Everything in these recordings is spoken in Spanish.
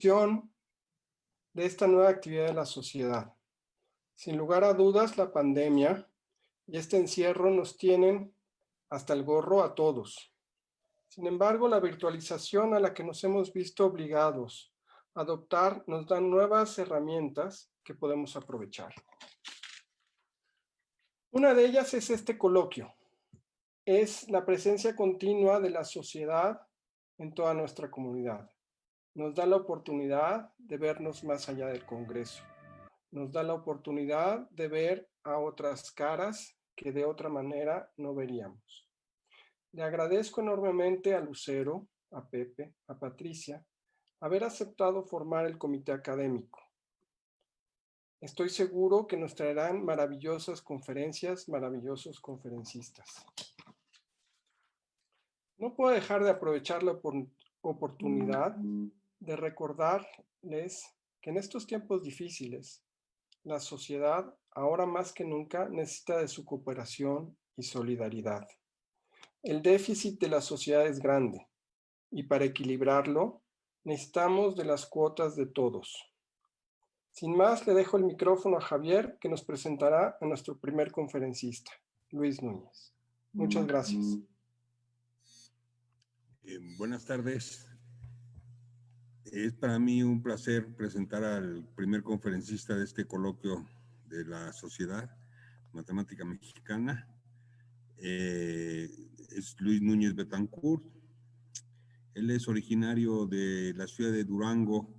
de esta nueva actividad de la sociedad. Sin lugar a dudas, la pandemia y este encierro nos tienen hasta el gorro a todos. Sin embargo, la virtualización a la que nos hemos visto obligados a adoptar nos da nuevas herramientas que podemos aprovechar. Una de ellas es este coloquio. Es la presencia continua de la sociedad en toda nuestra comunidad. Nos da la oportunidad de vernos más allá del Congreso. Nos da la oportunidad de ver a otras caras que de otra manera no veríamos. Le agradezco enormemente a Lucero, a Pepe, a Patricia, haber aceptado formar el comité académico. Estoy seguro que nos traerán maravillosas conferencias, maravillosos conferencistas. No puedo dejar de aprovechar la oportunidad de recordarles que en estos tiempos difíciles, la sociedad, ahora más que nunca, necesita de su cooperación y solidaridad. El déficit de la sociedad es grande y para equilibrarlo necesitamos de las cuotas de todos. Sin más, le dejo el micrófono a Javier, que nos presentará a nuestro primer conferencista, Luis Núñez. Muchas gracias. Buenas tardes. Es para mí un placer presentar al primer conferencista de este coloquio de la Sociedad Matemática Mexicana. Es Luis Núñez Betancourt. Él es originario de la ciudad de Durango,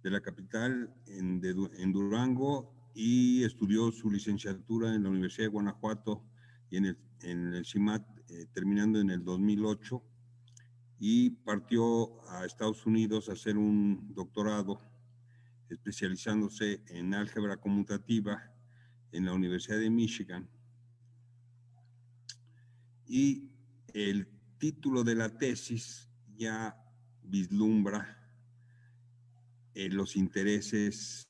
de la capital en Durango, y estudió su licenciatura en la Universidad de Guanajuato y en el CIMAT, terminando en el 2008, y partió a Estados Unidos a hacer un doctorado especializándose en álgebra conmutativa en la Universidad de Michigan. Y el título de la tesis ya vislumbra los intereses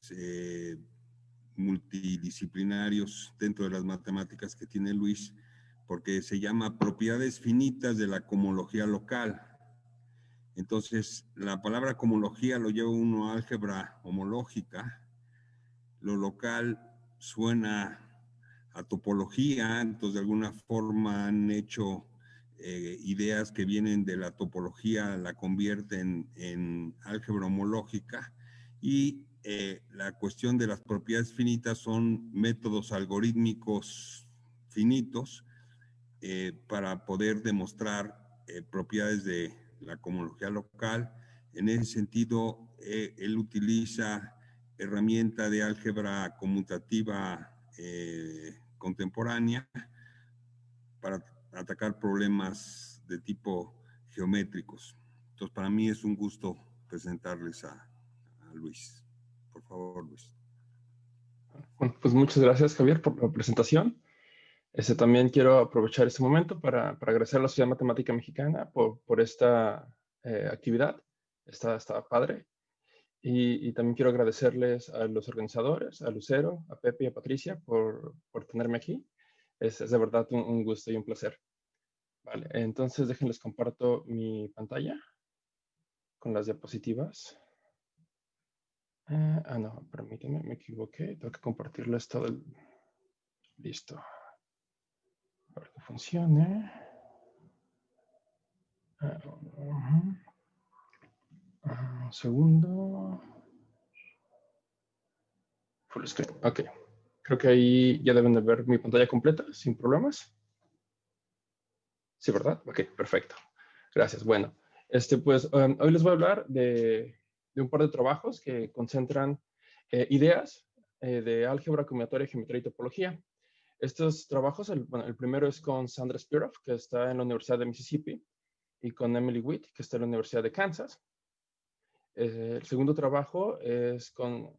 multidisciplinarios dentro de las matemáticas que tiene Luis, porque se llama Propiedades finitas de la cohomología local. Entonces, la palabra cohomología lo lleva uno a álgebra homológica. Lo local suena a topología, entonces de alguna forma han hecho ideas que vienen de la topología, la convierten en álgebra homológica, y la cuestión de las propiedades finitas son métodos algorítmicos finitos para poder demostrar propiedades de la cohomología local. En ese sentido, él utiliza herramienta de álgebra conmutativa contemporánea para atacar problemas de tipo geométricos. Entonces, para mí es un gusto presentarles a Luis. Por favor, Luis. Bueno, pues muchas gracias, Javier, por la presentación. También quiero aprovechar este momento para agradecer a la Sociedad Matemática Mexicana por esta actividad. Está padre. Y también quiero agradecerles a los organizadores, a Lucero, a Pepe y a Patricia por tenerme aquí. Es de verdad un gusto y un placer. Vale, entonces déjenles comparto mi pantalla con las diapositivas. No, permítanme, me equivoqué. Tengo que compartirles todo el... Listo. Para que funcione. Un segundo. Full screen. Ok. Creo que ahí ya deben de ver mi pantalla completa, sin problemas. Sí, ¿verdad? Ok, perfecto. Gracias. Bueno, pues hoy les voy a hablar de un par de trabajos que concentran ideas de álgebra combinatoria, geometría y topología. Estos trabajos, el primero es con Sandra Spiroff, que está en la Universidad de Mississippi, y con Emily Witt, que está en la Universidad de Kansas. El segundo trabajo es con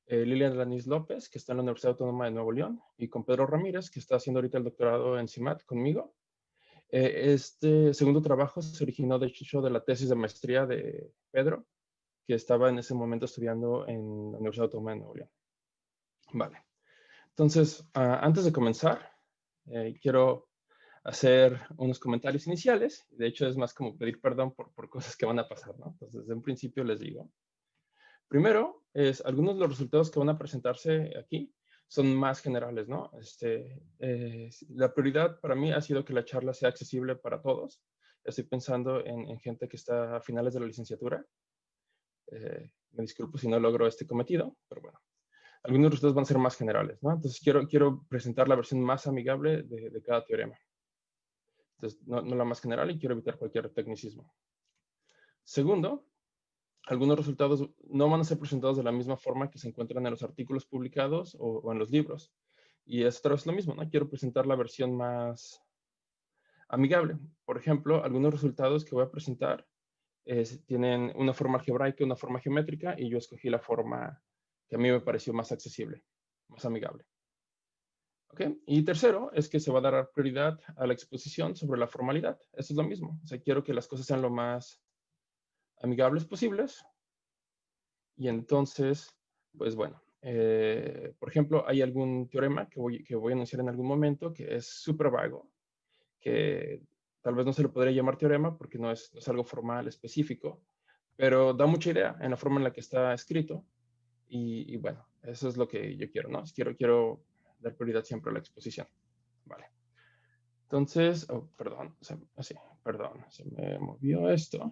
Lilian Lanis López, que está en la Universidad Autónoma de Nuevo León, y con Pedro Ramírez, que está haciendo ahorita el doctorado en CIMAT conmigo. Este segundo trabajo se originó de hecho de la tesis de maestría de Pedro, que estaba en ese momento estudiando en la Universidad Autónoma de Nuevo León. Vale. Entonces, antes de comenzar, quiero hacer unos comentarios iniciales. De hecho, es más como pedir perdón por cosas que van a pasar, ¿no? Entonces, desde un principio les digo. Primero, algunos de los resultados que van a presentarse aquí son más generales, ¿no? La prioridad para mí ha sido que la charla sea accesible para todos. Estoy pensando en gente que está a finales de la licenciatura. Me disculpo si no logro este cometido, pero bueno. Algunos resultados van a ser más generales, ¿no? Entonces, quiero presentar la versión más amigable de cada teorema. Entonces, no la más general, y quiero evitar cualquier tecnicismo. Segundo, algunos resultados no van a ser presentados de la misma forma que se encuentran en los artículos publicados o en los libros. Y es otra vez lo mismo, ¿no? Quiero presentar la versión más amigable. Por ejemplo, algunos resultados que voy a presentar tienen una forma algebraica y una forma geométrica, y yo escogí la forma que a mí me pareció más accesible, más amigable. ¿Okay? Y tercero, es que se va a dar prioridad a la exposición sobre la formalidad. Eso es lo mismo. O sea, quiero que las cosas sean lo más amigables posibles. Y entonces, pues bueno, por ejemplo, hay algún teorema que voy a anunciar en algún momento que es súper vago, que tal vez no se le podría llamar teorema porque no es algo formal específico, pero da mucha idea en la forma en la que está escrito. Y bueno, eso es lo que yo quiero, ¿no? Quiero dar prioridad siempre a la exposición. Vale. Entonces, perdón, se me movió esto.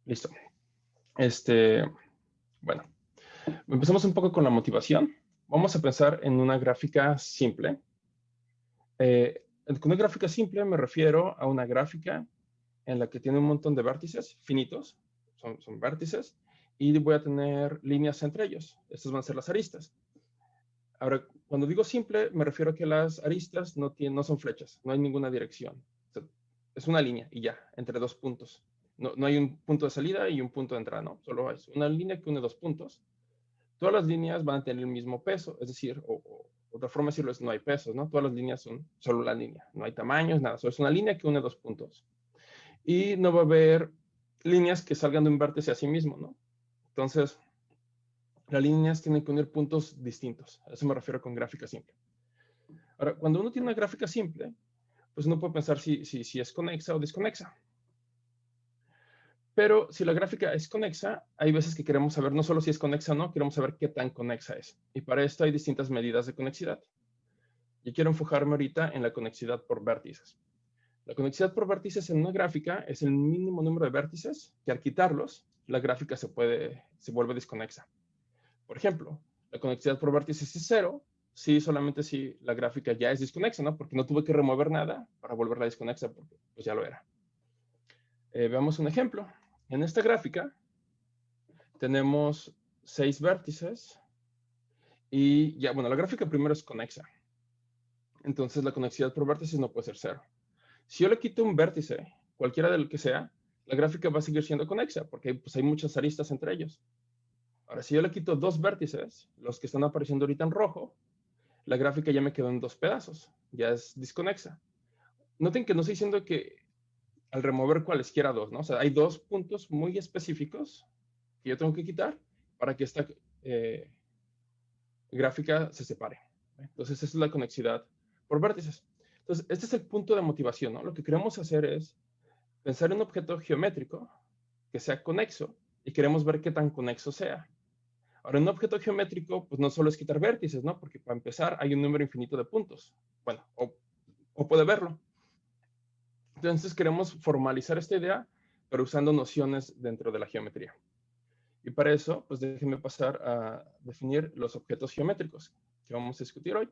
Listo. Bueno, empezamos un poco con la motivación. Vamos a pensar en una gráfica simple. Con una gráfica simple me refiero a una gráfica en la que tiene un montón de vértices finitos, son vértices, y voy a tener líneas entre ellos. Estas van a ser las aristas. Ahora, cuando digo simple, me refiero a que las aristas no son flechas, no hay ninguna dirección. O sea, es una línea y ya, entre dos puntos. No hay un punto de salida y un punto de entrada, no. Solo es una línea que une dos puntos. Todas las líneas van a tener el mismo peso, es decir, otra forma de decirlo es no hay pesos, ¿no? Todas las líneas son solo la línea, no hay tamaños, nada. Solo es una línea que une dos puntos. Y no va a haber líneas que salgan de un vértice a sí mismo, ¿no? Entonces, las líneas tienen que unir puntos distintos. A eso me refiero con gráfica simple. Ahora, cuando uno tiene una gráfica simple, pues uno puede pensar si es conexa o desconexa. Pero si la gráfica es conexa, hay veces que queremos saber no solo si es conexa o no, queremos saber qué tan conexa es. Y para esto hay distintas medidas de conexidad. Yo quiero enfocarme ahorita en la conexidad por vértices. La conexidad por vértices en una gráfica es el mínimo número de vértices que al quitarlos, la gráfica se vuelve desconexa. Por ejemplo, la conexidad por vértices es 0, solamente si la gráfica ya es desconexa, ¿no? Porque no tuve que remover nada para volverla desconexa, porque pues ya lo era. Veamos un ejemplo. En esta gráfica tenemos 6 vértices y ya, bueno, la gráfica primero es conexa. Entonces la conexidad por vértices no puede ser 0. Si yo le quito un vértice, cualquiera del que sea, la gráfica va a seguir siendo conexa, porque pues, hay muchas aristas entre ellos. Ahora, si yo le quito 2 vértices, los que están apareciendo ahorita en rojo, la gráfica ya me quedó en 2 pedazos, ya es desconexa. Noten que no estoy diciendo que al remover cualesquiera 2, ¿no? O sea, hay 2 puntos muy específicos que yo tengo que quitar para que esta gráfica se separe. Entonces, esa es la conexidad por vértices. Entonces, este es el punto de motivación, ¿no? Lo que queremos hacer es pensar en un objeto geométrico que sea conexo y queremos ver qué tan conexo sea. Ahora, en un objeto geométrico, pues no solo es quitar vértices, ¿no? Porque para empezar hay un número infinito de puntos. Bueno, o puede verlo. Entonces queremos formalizar esta idea, pero usando nociones dentro de la geometría. Y para eso, pues déjenme pasar a definir los objetos geométricos que vamos a discutir hoy.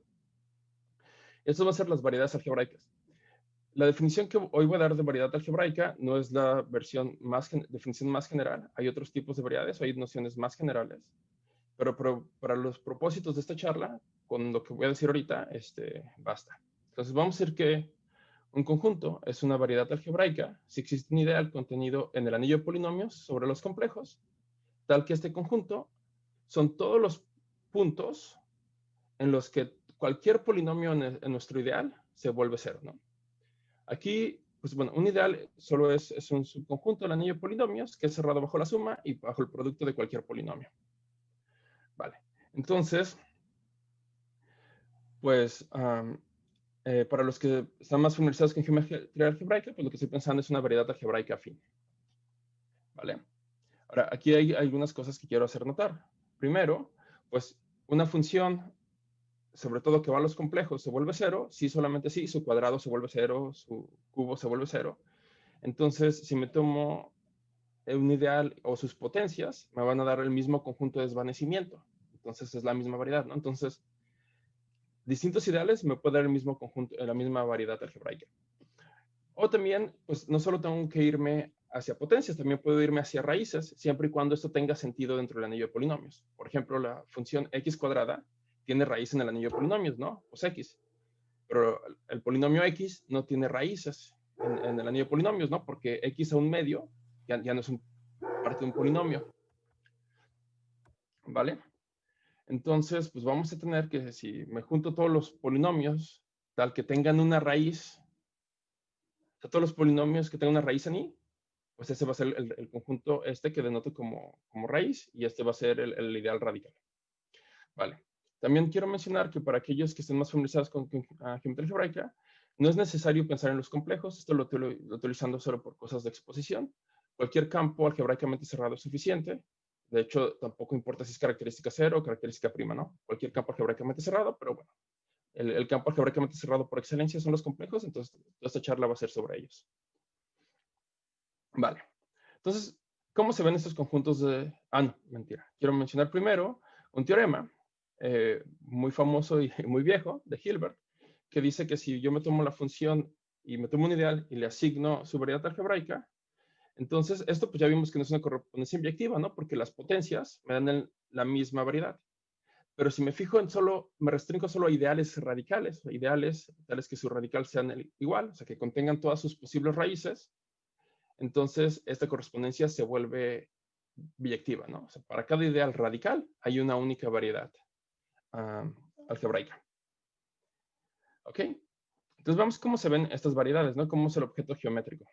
Estas van a ser las variedades algebraicas. La definición que hoy voy a dar de variedad algebraica no es la definición más general. Hay otros tipos de variedades, hay nociones más generales. Pero para los propósitos de esta charla, con lo que voy a decir ahorita, basta. Entonces vamos a decir que un conjunto es una variedad algebraica si existe un ideal contenido en el anillo de polinomios sobre los complejos, tal que este conjunto son todos los puntos en los que cualquier polinomio en nuestro ideal se vuelve 0, ¿no? Aquí, pues bueno, un ideal solo es un subconjunto del anillo de polinomios que es cerrado bajo la suma y bajo el producto de cualquier polinomio. Vale, entonces, pues, para los que están más familiarizados con geometría algebraica, pues lo que estoy pensando es una variedad algebraica afín. ¿Vale? Ahora, aquí hay algunas cosas que quiero hacer notar. Primero, pues una función, sobre todo que va a los complejos, se vuelve cero, si solamente sí, su cuadrado se vuelve cero, su cubo se vuelve cero. Entonces, si me tomo un ideal o sus potencias, me van a dar el mismo conjunto de desvanecimiento. Entonces, es la misma variedad, ¿no? Entonces, distintos ideales me pueden dar el mismo conjunto, la misma variedad algebraica. O también, pues no solo tengo que irme hacia potencias, también puedo irme hacia raíces, siempre y cuando esto tenga sentido dentro del anillo de polinomios. Por ejemplo, la función x cuadrada tiene raíz en el anillo de polinomios, ¿no? Pues x. Pero el polinomio x no tiene raíces en el anillo de polinomios, ¿no? Porque x a un medio ya no es parte de un polinomio. ¿Vale? Entonces, pues vamos a tener que si me junto todos los polinomios, tal que tengan una raíz, o sea, todos los polinomios que tengan una raíz en i, pues ese va a ser el conjunto este que denoto como raíz y este va a ser el ideal radical. Vale. También quiero mencionar que para aquellos que estén más familiarizados con geometría algebraica, no es necesario pensar en los complejos, esto lo estoy utilizando solo por cosas de exposición. Cualquier campo algebraicamente cerrado es suficiente. De hecho, tampoco importa si es característica 0 o característica prima, ¿no? Cualquier campo algebraicamente cerrado, pero bueno, el campo algebraicamente cerrado por excelencia son los complejos, entonces esta charla va a ser sobre ellos. Vale. Entonces, ¿cómo se ven estos conjuntos de... Ah, no, mentira. Quiero mencionar primero un teorema muy famoso y muy viejo de Hilbert, que dice que si yo me tomo la función y me tomo un ideal y le asigno su variedad algebraica, entonces esto pues ya vimos que no es una correspondencia inyectiva, ¿no? Porque las potencias me dan la misma variedad. Pero si me fijo en solo, me restringo solo a ideales radicales, ideales tales que su radical sean igual, o sea, que contengan todas sus posibles raíces, entonces esta correspondencia se vuelve biyectiva, ¿no? O sea, para cada ideal radical hay una única variedad algebraica. ¿Ok? Entonces vamos cómo se ven estas variedades, ¿no? Cómo es el objeto geométrico.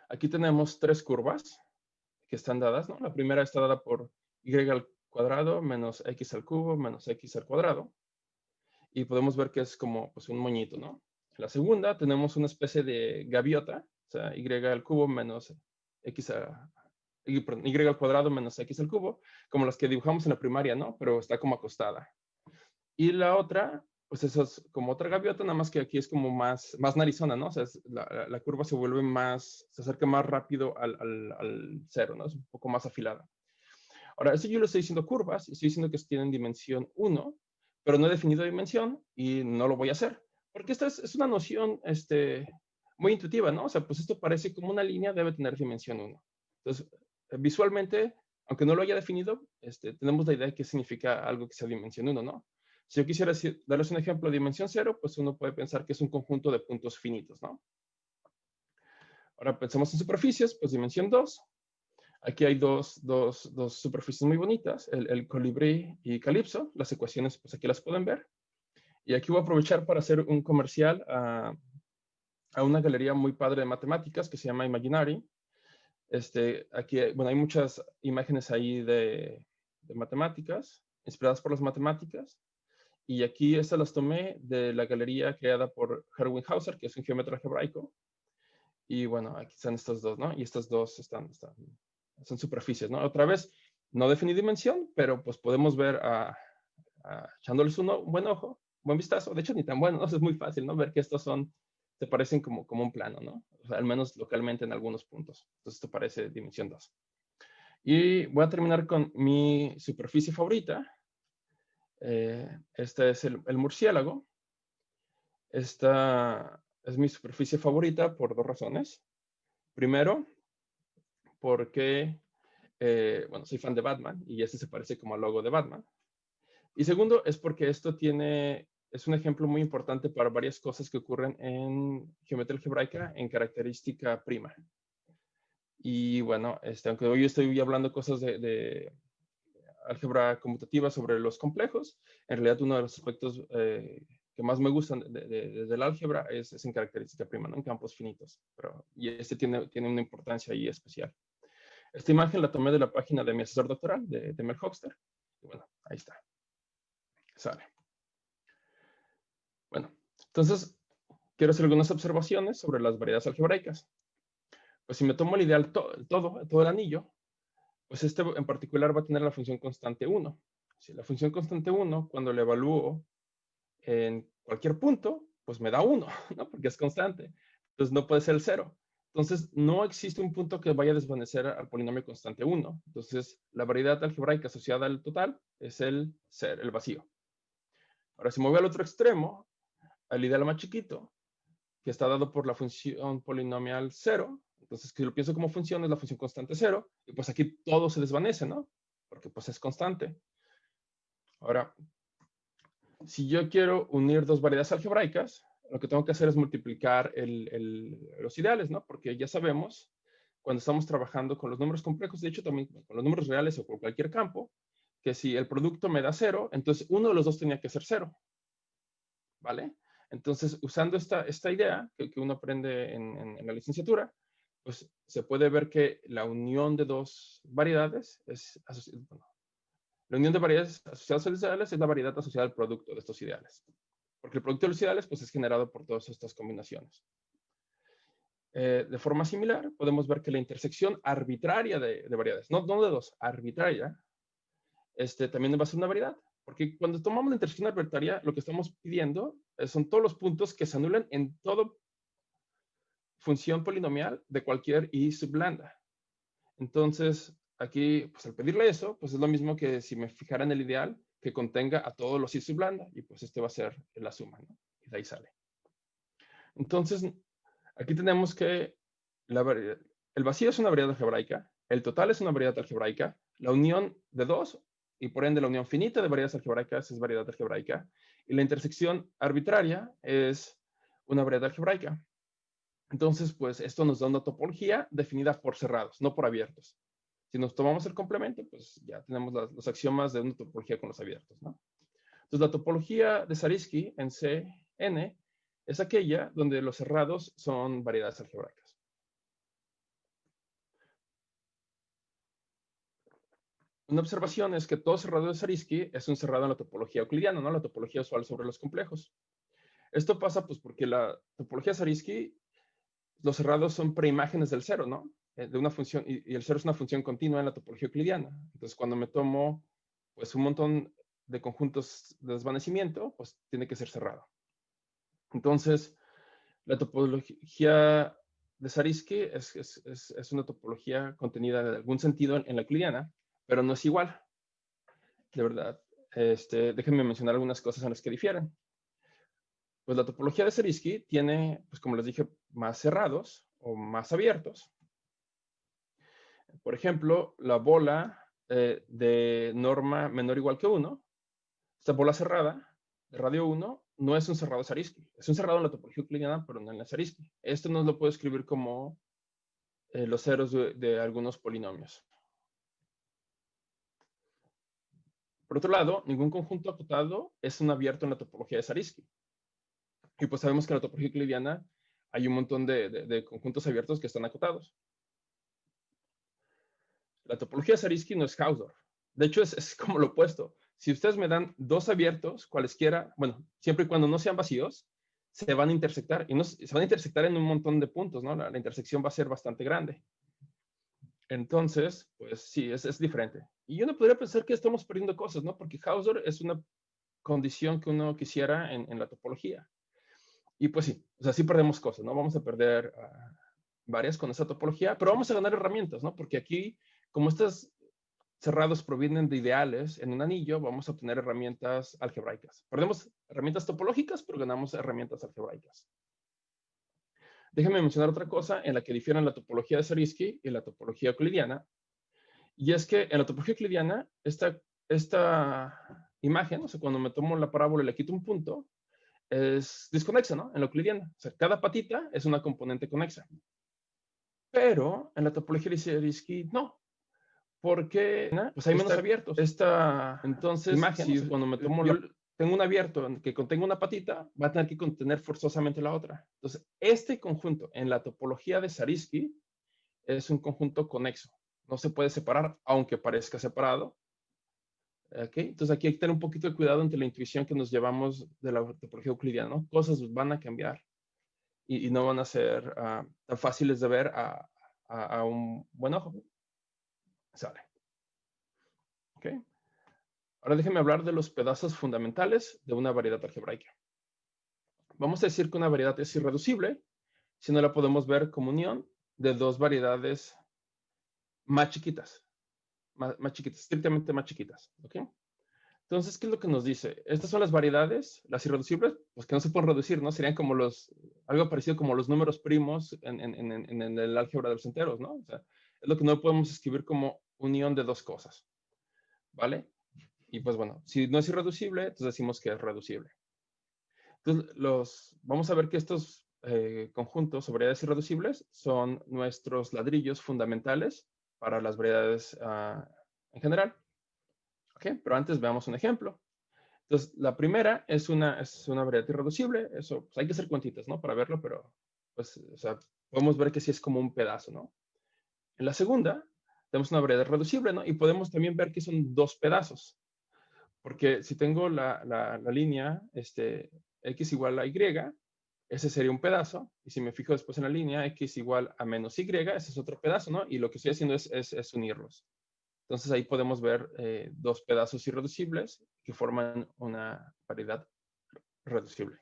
Aquí tenemos tres curvas que están dadas, ¿no? La primera está dada por y al cuadrado menos x al cubo menos x al cuadrado. Y podemos ver que es como pues, un moñito, ¿no? La segunda tenemos una especie de gaviota, o sea, y al cubo menos x y al cuadrado menos x al cubo, como las que dibujamos en la primaria, ¿no? Pero está como acostada. Y la otra, pues eso es como otra gaviota, nada más que aquí es como más narizona, ¿no? O sea, la curva se vuelve se acerca más rápido al cero, ¿no? Es un poco más afilada. Ahora, esto yo le estoy diciendo curvas, estoy diciendo que tienen dimensión 1, pero no he definido dimensión y no lo voy a hacer. Porque esta es una noción muy intuitiva, ¿no? O sea, pues esto parece como una línea, debe tener dimensión 1. Entonces, visualmente, aunque no lo haya definido, tenemos la idea de qué significa algo que sea dimensión 1, ¿no? Si yo quisiera darles un ejemplo de dimensión 0, pues uno puede pensar que es un conjunto de puntos finitos, ¿no? Ahora pensemos en superficies, pues dimensión 2. Aquí hay dos superficies muy bonitas, el colibrí y calipso. Las ecuaciones, pues aquí las pueden ver. Y aquí voy a aprovechar para hacer un comercial a una galería muy padre de matemáticas que se llama Imaginary. Aquí, bueno, hay muchas imágenes ahí de matemáticas, inspiradas por las matemáticas. Y aquí estas las tomé de la galería creada por Erwin Hauser, que es un geómetra algebraico. Y bueno, aquí están estos dos, ¿no? Y estas dos son superficies, ¿no? Otra vez, no definí dimensión, pero pues podemos ver echándoles un buen ojo, buen vistazo. De hecho, ni tan bueno, ¿no? Es muy fácil, ¿no? Ver que estos se parecen como un plano, ¿no? O sea, al menos localmente en algunos puntos. Entonces, esto parece dimensión 2. Y voy a terminar con mi superficie favorita. Este es el murciélago. Esta es mi superficie favorita por dos razones. Primero, porque, bueno, soy fan de Batman y este se parece como al logo de Batman. Y segundo, es porque esto es un ejemplo muy importante para varias cosas que ocurren en geometría algebraica en característica prima. Y bueno, aunque hoy estoy hablando cosas de álgebra conmutativa sobre los complejos, en realidad uno de los aspectos que más me gustan de la álgebra es en característica prima, ¿no? En campos finitos. Y tiene una importancia ahí especial. Esta imagen la tomé de la página de mi asesor doctoral, de Mel Hochster. Y bueno, ahí está. Sale. Bueno, entonces quiero hacer algunas observaciones sobre las variedades algebraicas. pues si me tomo el ideal todo el anillo, pues este en particular va a tener la función constante 1. Si la función constante 1, cuando la evalúo en cualquier punto, pues me da 1, ¿no? Porque es constante. Entonces no puede ser el 0. Entonces no existe un punto que vaya a desvanecer al polinomio constante 1. Entonces la variedad algebraica asociada al total es el vacío. Ahora, si me voy al otro extremo, al ideal más chiquito, que está dado por la función polinomial 0, entonces que lo pienso como función es la función constante 0, y pues aquí todo se desvanece, ¿no? Porque pues es constante. Ahora, si yo quiero unir dos variedades algebraicas, lo que tengo que hacer es multiplicar los ideales, ¿no? Porque ya sabemos, cuando estamos trabajando con los números complejos, de hecho también con los números reales o con cualquier campo, que si el producto me da 0, entonces uno de los dos tenía que ser 0, ¿vale? Entonces, usando esta idea que uno aprende en la licenciatura, pues se puede ver que la unión de dos variedades la unión de variedades asociadas a los ideales es la variedad asociada al producto de estos ideales. Porque el producto de los ideales pues, es generado por todas estas combinaciones. De forma similar, podemos ver que la intersección arbitraria de variedades, no de dos, arbitraria, también va a ser una variedad. Porque cuando tomamos la intersección arbitraria, lo que estamos pidiendo son todos los puntos que se anulan en toda función polinomial de cualquier i sublambda. Entonces, aquí, pues al pedirle eso, pues es lo mismo que si me fijara en el ideal que contenga a todos los i sublambda, y pues va a ser la suma, ¿no? Y de ahí sale. Entonces, aquí tenemos que el vacío es una variedad algebraica, el total es una variedad algebraica, la unión de dos, y por ende la unión finita de variedades algebraicas es variedad algebraica, y la intersección arbitraria es una variedad algebraica. Entonces, pues esto nos da una topología definida por cerrados, no por abiertos. Si nos tomamos el complemento, pues ya tenemos los axiomas de una topología con los abiertos, ¿no? Entonces, la topología de Zariski en Cn es aquella donde los cerrados son variedades algebraicas. Una observación es que todo cerrado de Zariski es un cerrado en la topología euclidiana, ¿no? La topología usual sobre los complejos. Esto pasa pues porque la topología de Zariski, los cerrados son preimágenes del cero, ¿no? De una función, y el cero es una función continua en la topología euclidiana. Entonces, cuando me tomo pues un montón de conjuntos de desvanecimiento, pues tiene que ser cerrado. Entonces, la topología de Zariski es una topología contenida en algún sentido en la euclidiana, pero no es igual. De verdad, déjenme mencionar algunas cosas en las que difieren. Pues la topología de Zariski tiene, pues como les dije, más cerrados o más abiertos. Por ejemplo, la bola de norma menor o igual que 1, esta bola cerrada de radio 1, no es un cerrado Zariski. Es un cerrado en la topología euclidiana, pero no en la Zariski. Esto nos lo puedo escribir como los ceros de algunos polinomios. Por otro lado, ningún conjunto acotado es un abierto en la topología de Zariski. Y pues sabemos que en la topología euclidiana hay un montón de conjuntos abiertos que están acotados. La topología de Zariski no es Hausdorff. De hecho, es como lo opuesto. Si ustedes me dan dos abiertos, cualesquiera, bueno, siempre y cuando no sean vacíos, se van a intersectar. Y se van a intersectar en un montón de puntos, ¿no? La intersección va a ser bastante grande. Entonces, pues sí, es diferente. Y uno podría pensar que estamos perdiendo cosas, ¿no? Porque Hausdorff es una condición que uno quisiera en la topología. Y pues sí, o sea, sí perdemos cosas, ¿no? Vamos a perder varias con esa topología, pero vamos a ganar herramientas, ¿no? Porque aquí, como estos cerrados provienen de ideales en un anillo, vamos a obtener herramientas algebraicas. Perdemos herramientas topológicas, pero ganamos herramientas algebraicas. Déjenme mencionar otra cosa en la que difieren la topología de Zariski y la topología euclidiana. Y es que en la topología euclidiana, esta imagen, o sea, cuando me tomo la parábola y le quito un punto, es desconexa, ¿no? En la euclidiana. O sea, cada patita es una componente conexa. Pero en la topología de Zariski, no. Porque pues hay menos abiertos. Entonces, imagen, si cuando me tomo tengo un abierto que contenga una patita, va a tener que contener forzosamente la otra. Entonces, este conjunto en la topología de Zariski es un conjunto conexo. No se puede separar, aunque parezca separado. ¿Okay? Entonces, aquí hay que tener un poquito de cuidado entre la intuición que nos llevamos de la topología euclidiana, ¿no? Cosas van a cambiar y no van a ser tan fáciles de ver a a un buen ojo. Sale. ¿Ok? Ahora déjenme hablar de los pedazos fundamentales de una variedad algebraica. Vamos a decir que una variedad es irreducible si no la podemos ver como unión de dos variedades más chiquitas, más chiquitas, estrictamente más chiquitas. ¿Ok? Entonces, ¿qué es lo que nos dice? Estas son las variedades, las irreducibles, pues que no se pueden reducir, ¿no? Serían como algo parecido como los números primos en el álgebra de los enteros, ¿no? O sea, es lo que no podemos escribir como unión de dos cosas, ¿vale? Y pues bueno, si no es irreducible, entonces decimos que es reducible. Entonces, vamos a ver que estos conjuntos o variedades irreducibles son nuestros ladrillos fundamentales para las variedades en general. ¿Ok? Pero antes veamos un ejemplo. Entonces, la primera es una variedad irreducible. Eso, pues hay que hacer cuentitas, ¿no? Para verlo, pero pues, o sea, podemos ver que sí es como un pedazo, ¿no? En la segunda, tenemos una variedad reducible, ¿no? Y podemos también ver que son dos pedazos. Porque si tengo la línea x igual a y, ese sería un pedazo. Y si me fijo después en la línea x igual a menos y, ese es otro pedazo, ¿no? Y lo que estoy haciendo es unirlos. Entonces ahí podemos ver dos pedazos irreducibles que forman una variedad reducible.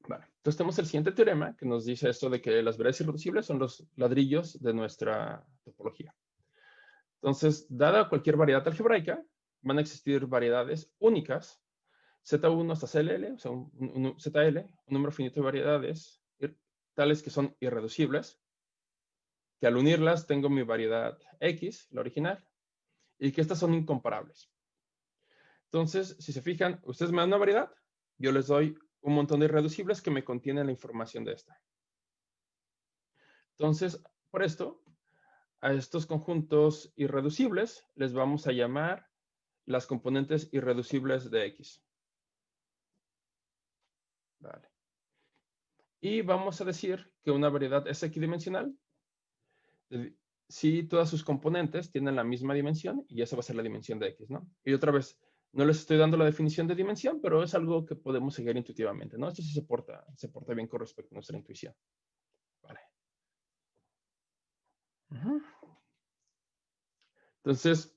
Vale. Entonces tenemos el siguiente teorema que nos dice esto de que las variedades irreducibles son los ladrillos de nuestra topología. Entonces, dada cualquier variedad algebraica, van a existir variedades únicas, Z1 hasta CLL, o sea, ZL, un número finito de variedades tales que son irreducibles, que al unirlas tengo mi variedad X, la original, y que estas son incomparables. Entonces, si se fijan, ustedes me dan una variedad, yo les doy un montón de irreducibles que me contienen la información de esta. Entonces, por esto, a estos conjuntos irreducibles les vamos a llamar las componentes irreducibles de X. Vale. Y vamos a decir que una variedad es equidimensional si todas sus componentes tienen la misma dimensión, y esa va a ser la dimensión de X, ¿no? Y otra vez, no les estoy dando la definición de dimensión, pero es algo que podemos seguir intuitivamente, ¿no? Esto sí se porta bien con respecto a nuestra intuición. Vale. Entonces,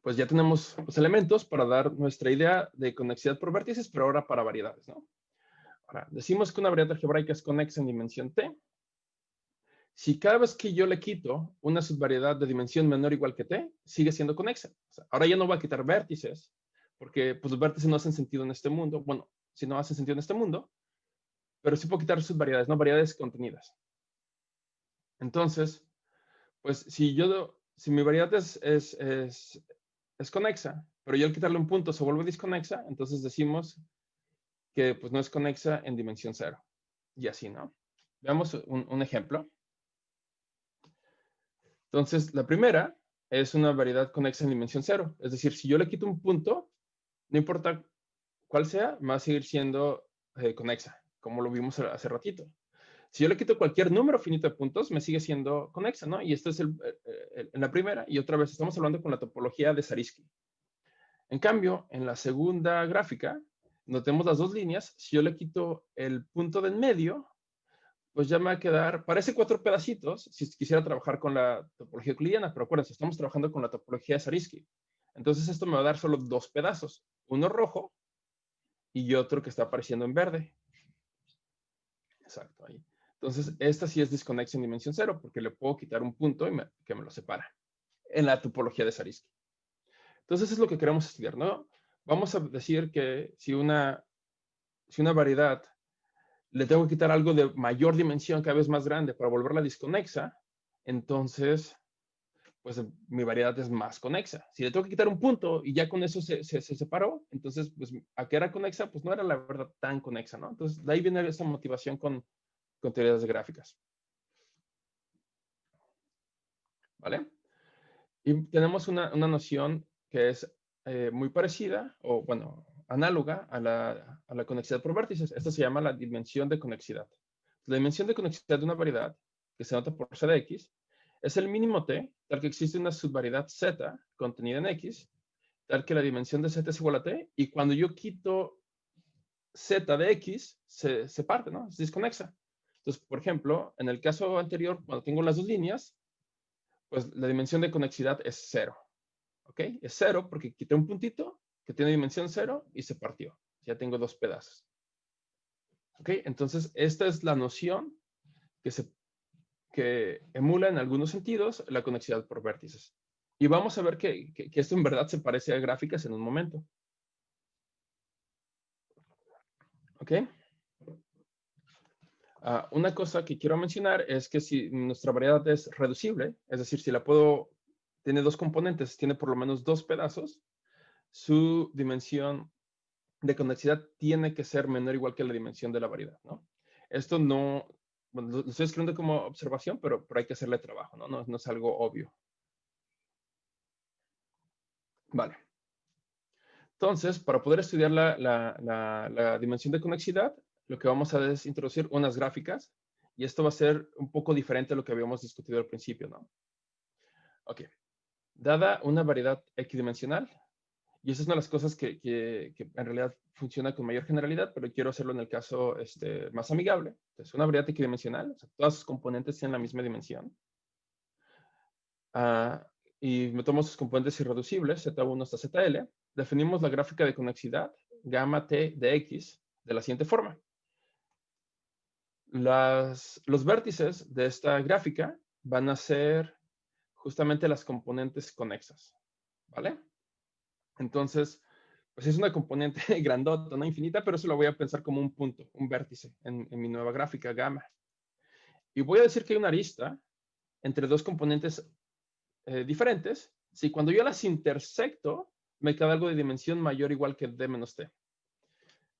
pues ya tenemos los elementos para dar nuestra idea de conexidad por vértices, pero ahora para variedades, ¿no? Ahora, decimos que una variedad algebraica es conexa en dimensión T. Si cada vez que yo le quito una subvariedad de dimensión menor o igual que T, sigue siendo conexa. O sea, ahora ya no voy a quitar vértices, porque pues, los vértices no hacen sentido en este mundo. Bueno, si no hacen sentido en este mundo, pero sí puedo quitar subvariedades, no variedades contenidas. Entonces, pues si mi variedad es conexa, pero yo al quitarle un punto se vuelve disconexa, entonces decimos que pues no es conexa en dimensión cero. Y así, ¿no? Veamos un ejemplo. Entonces, la primera es una variedad conexa en dimensión cero. Es decir, si yo le quito un punto, no importa cuál sea, va a seguir siendo conexa, como lo vimos hace ratito. Si yo le quito cualquier número finito de puntos, me sigue siendo conexa, ¿no? Y esto es en la primera, y otra vez estamos hablando con la topología de Zariski. En cambio, en la segunda gráfica, notemos las dos líneas. Si yo le quito el punto de en medio, pues ya me va a quedar, parece 4 pedacitos si quisiera trabajar con la topología euclidiana, pero acuérdense, estamos trabajando con la topología de Zariski. Entonces esto me va a dar solo 2 pedazos, uno rojo y otro que está apareciendo en verde. Exacto, ahí. Entonces esta sí es desconexa en dimensión cero, porque le puedo quitar un punto y que me lo separa en la topología de Zariski. Entonces eso es lo que queremos estudiar, ¿no? Vamos a decir que si una variedad le tengo que quitar algo de mayor dimensión, cada vez más grande, para volverla disconexa, entonces, pues mi variedad es más conexa. Si le tengo que quitar un punto y ya con eso se separó, entonces, pues, ¿a qué era conexa? Pues no era la verdad tan conexa, ¿no? Entonces, de ahí viene esa motivación con teorías de gráficas. ¿Vale? Y tenemos una noción que es muy parecida, o bueno, análoga a la conexidad por vértices. Esto se llama la dimensión de conexidad. La dimensión de conexidad de una variedad, que se nota por C de X, es el mínimo T, tal que existe una subvariedad Z contenida en X, tal que la dimensión de Z es igual a T, y cuando yo quito Z de X, se parte, ¿no? Es desconexa. Entonces, por ejemplo, en el caso anterior, cuando tengo las dos líneas, pues la dimensión de conexidad es 0. ¿Ok? Es 0 porque quité un puntito que tiene dimensión 0 y se partió. Ya tengo dos pedazos. ¿Ok? Entonces, esta es la noción que emula en algunos sentidos la conexidad por vértices. Y vamos a ver que esto en verdad se parece a gráficas en un momento. ¿Ok? Una cosa que quiero mencionar es que si nuestra variedad es reducible, es decir, si tiene dos componentes, tiene por lo menos dos pedazos, su dimensión de conexidad tiene que ser menor o igual que la dimensión de la variedad, ¿no? Esto no, bueno, lo estoy escribiendo como observación, pero hay que hacerle trabajo, ¿no? No es algo obvio. Vale. Entonces, para poder estudiar la dimensión de conexidad, lo que vamos a hacer es introducir unas gráficas, y esto va a ser un poco diferente a lo que habíamos discutido al principio, ¿no? Ok. Dada una variedad equidimensional, y esa es una de las cosas que en realidad funciona con mayor generalidad, pero quiero hacerlo en el caso más amigable. Entonces, una variedad equidimensional, o sea, todas sus componentes tienen la misma dimensión. Y me tomo sus componentes irreducibles, Z1 hasta ZL. Definimos la gráfica de conexidad, gamma t de x, de la siguiente forma. Los vértices de esta gráfica van a ser justamente las componentes conexas, ¿vale? Entonces, pues es una componente grandota, no infinita, pero eso lo voy a pensar como un punto, un vértice en mi nueva gráfica gamma. Y voy a decir que hay una arista entre dos componentes diferentes si cuando yo las intersecto me queda algo de dimensión mayor o igual que d menos t.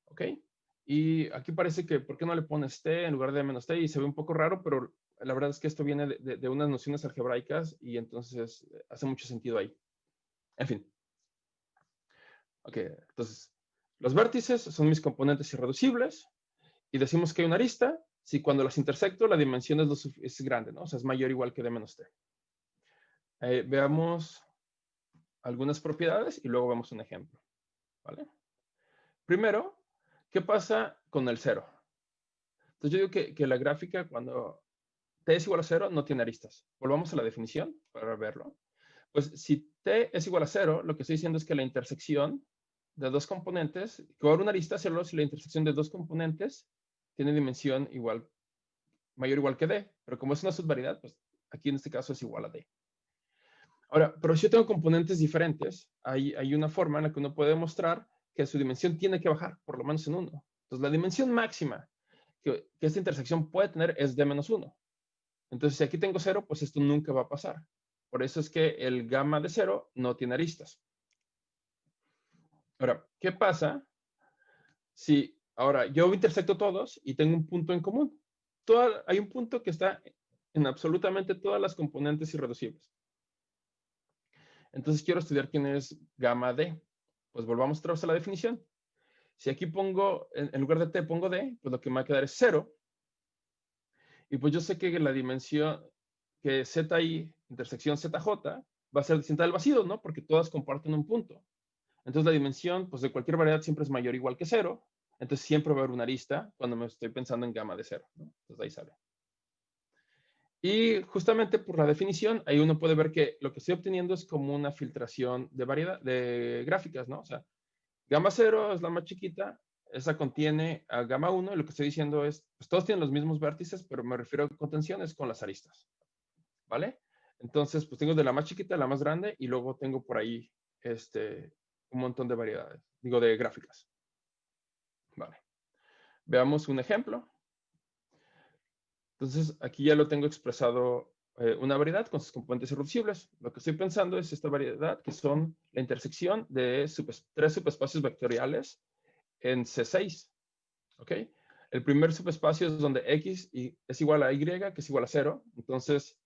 ¿Ok? Y aquí parece que, ¿por qué no le pones t en lugar de menos t? Y se ve un poco raro, pero la verdad es que esto viene de unas nociones algebraicas y entonces hace mucho sentido ahí. En fin. Ok, entonces, los vértices son mis componentes irreducibles y decimos que hay una arista si cuando las intersecto la dimensión es grande, ¿no? O sea, es mayor o igual que d menos t. Veamos algunas propiedades y luego vemos un ejemplo, ¿vale? Primero, ¿qué pasa con el 0? Entonces yo digo que la gráfica cuando t es igual a 0 no tiene aristas. Volvamos a la definición para verlo. Pues si t es igual a 0, lo que estoy diciendo es que la intersección de dos componentes, que va a haber una arista solo si la intersección de dos componentes tiene dimensión igual, mayor o igual que d, pero como es una subvariedad, pues aquí en este caso es igual a d. Ahora, pero si yo tengo componentes diferentes, hay una forma en la que uno puede demostrar que su dimensión tiene que bajar, por lo menos en 1. Entonces, la dimensión máxima que esta intersección puede tener es d menos 1. Entonces, si aquí tengo 0, pues esto nunca va a pasar. Por eso es que el gamma de 0 no tiene aristas. Ahora, ¿qué pasa si ahora yo intersecto todos y tengo un punto en común? Hay un punto que está en absolutamente todas las componentes irreducibles. Entonces quiero estudiar quién es gamma d. Pues volvamos otra vez a la definición. Si aquí pongo, en lugar de t pongo d, pues lo que me va a quedar es 0. Y pues yo sé que la dimensión, que zi intersección zj va a ser distinta del vacío, ¿no? Porque todas comparten un punto. Entonces la dimensión, pues de cualquier variedad siempre es mayor o igual que 0. Entonces siempre va a haber una arista cuando me estoy pensando en gamma de 0, ¿no? Entonces de ahí sale. Y justamente por la definición, ahí uno puede ver que lo que estoy obteniendo es como una filtración de variedad, de gráficas, ¿no? O sea, gamma 0 es la más chiquita, esa contiene a gamma 1, y lo que estoy diciendo es, pues todos tienen los mismos vértices, pero me refiero a contenciones con las aristas, ¿vale? Entonces, pues tengo de la más chiquita a la más grande, y luego tengo por ahí un montón de variedades, digo, de gráficas. Vale. Veamos un ejemplo. Entonces, aquí ya lo tengo expresado una variedad con sus componentes irreducibles. Lo que estoy pensando es esta variedad, que son la intersección de tres subespacios vectoriales en C6. ¿Ok? El primer subespacio es donde X es igual a Y, que es igual a 0. Entonces,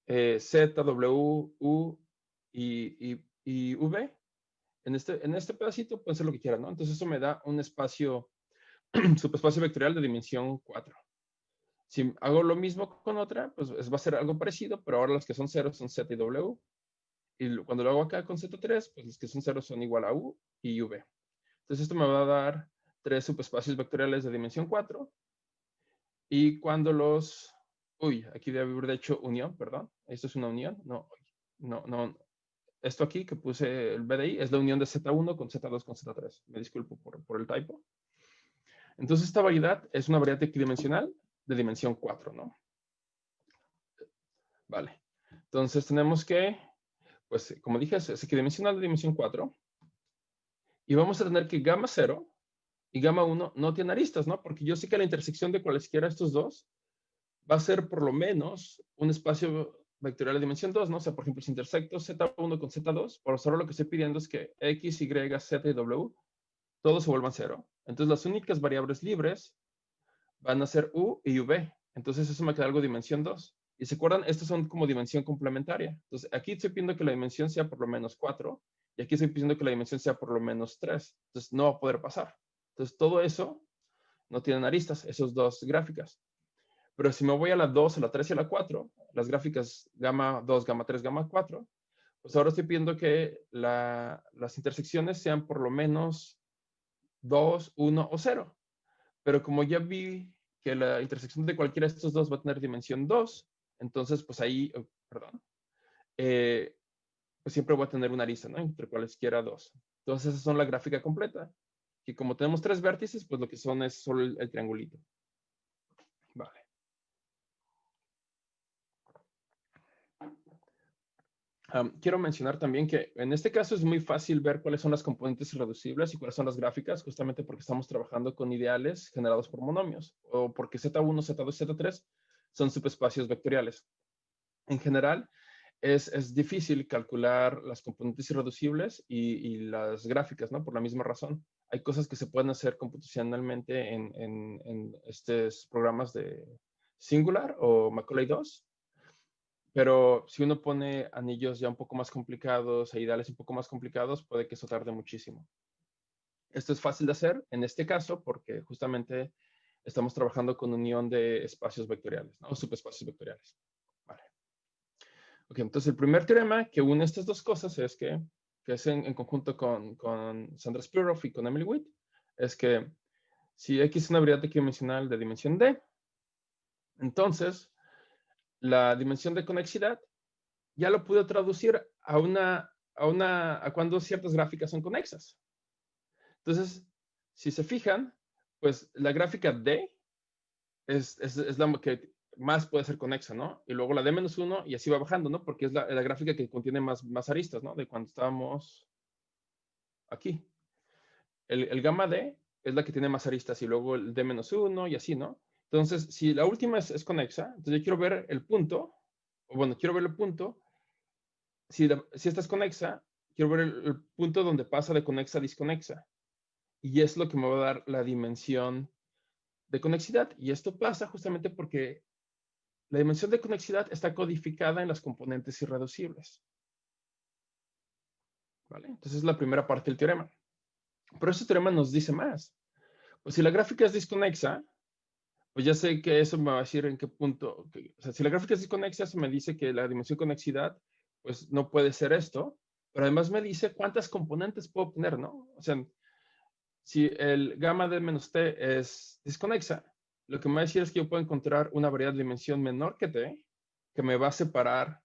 Z, W, U y V, en este pedacito pueden ser lo que quieran, ¿no? Entonces, eso me da un espacio, subespacio vectorial de dimensión 4. Si hago lo mismo con otra, pues va a ser algo parecido, pero ahora los que son 0 son Z y W. Y cuando lo hago acá con Z3, pues los que son 0 son igual a U y V. Entonces esto me va a dar tres subespacios vectoriales de dimensión 4. Y cuando los... Uy, aquí debe haber de hecho unión, perdón. Esto es una unión. No, no. Esto aquí que puse el BDI es la unión de Z1 con Z2 con Z3. Me disculpo por el typo. Entonces, esta variedad es una variedad equidimensional de dimensión 4, ¿no? Vale. Entonces, tenemos que, pues, como dije, es equidimensional de dimensión 4. Y vamos a tener que gamma 0 y gamma 1 no tienen aristas, ¿no? Porque yo sé que la intersección de cualesquiera de estos dos va a ser por lo menos un espacio vectorial de dimensión 2, ¿no? O sea, por ejemplo, si intersecto Z1 con Z2, por ahora lo que estoy pidiendo es que X, Y, Z y W todos se vuelvan 0. Entonces, las únicas variables libres van a ser U y V. Entonces, eso me queda algo de dimensión 2. Y se acuerdan, estos son como dimensión complementaria. Entonces, aquí estoy pidiendo que la dimensión sea por lo menos 4. Y aquí estoy pidiendo que la dimensión sea por lo menos 3. Entonces, no va a poder pasar. Entonces, todo eso no tienen aristas, esas dos gráficas. Pero si me voy a la 2, a la 3 y a la 4, las gráficas gamma 2, gamma 3, gamma 4, pues ahora estoy pidiendo que las intersecciones sean por lo menos 2, 1 o 0. Pero como ya vi que la intersección de cualquiera de estos dos va a tener dimensión 2, entonces pues ahí, perdón, pues siempre voy a tener una arista, ¿no? Entre cualesquiera dos. Entonces esas son la gráfica completa. Y como tenemos 3 vértices, pues lo que son es solo el triangulito. Vale. Quiero mencionar también que en este caso es muy fácil ver cuáles son las componentes irreducibles y cuáles son las gráficas, justamente porque estamos trabajando con ideales generados por monomios, o porque Z1, Z2, Z3 son subespacios vectoriales. En general, es difícil calcular las componentes irreducibles y las gráficas, ¿no? Por la misma razón. Hay cosas que se pueden hacer computacionalmente en estos programas de Singular o Macaulay 2, pero si uno pone anillos ya un poco más complicados e ideales un poco más complicados, puede que eso tarde muchísimo. Esto es fácil de hacer en este caso porque justamente estamos trabajando con unión de espacios vectoriales, ¿no? Subespacios vectoriales. Vale. Ok, entonces el primer teorema que une estas dos cosas es que es en conjunto con Sandra Spiroff y con Emily Witt, es que si X es una variedad equidimensional de dimensión D, entonces la dimensión de conexidad ya lo pude traducir a cuando ciertas gráficas son conexas. Entonces, si se fijan, pues la gráfica D es la que más puede ser conexa, ¿no? Y luego la D-1 y así va bajando, ¿no? Porque es la gráfica que contiene más aristas, ¿no? De cuando estábamos aquí. El gamma D es la que tiene más aristas y luego el D-1 y así, ¿no? Entonces, si la última es conexa, entonces yo quiero ver el punto, o bueno, quiero ver el punto. Si esta es conexa, quiero ver el punto donde pasa de conexa a disconexa. Y es lo que me va a dar la dimensión de conexidad. Y esto pasa justamente porque la dimensión de conexidad está codificada en las componentes irreducibles. ¿Vale? Entonces es la primera parte del teorema. Pero este teorema nos dice más. Pues si la gráfica es disconexa, pues ya sé que eso me va a decir en qué punto. O sea, si la gráfica es disconexa, eso me dice que la dimensión de conexidad, pues no puede ser esto. Pero además me dice cuántas componentes puedo obtener, ¿no? O sea, si el gamma d menos t es disconexa, lo que me va a decir es que yo puedo encontrar una variedad de dimensión menor que t, que me va a separar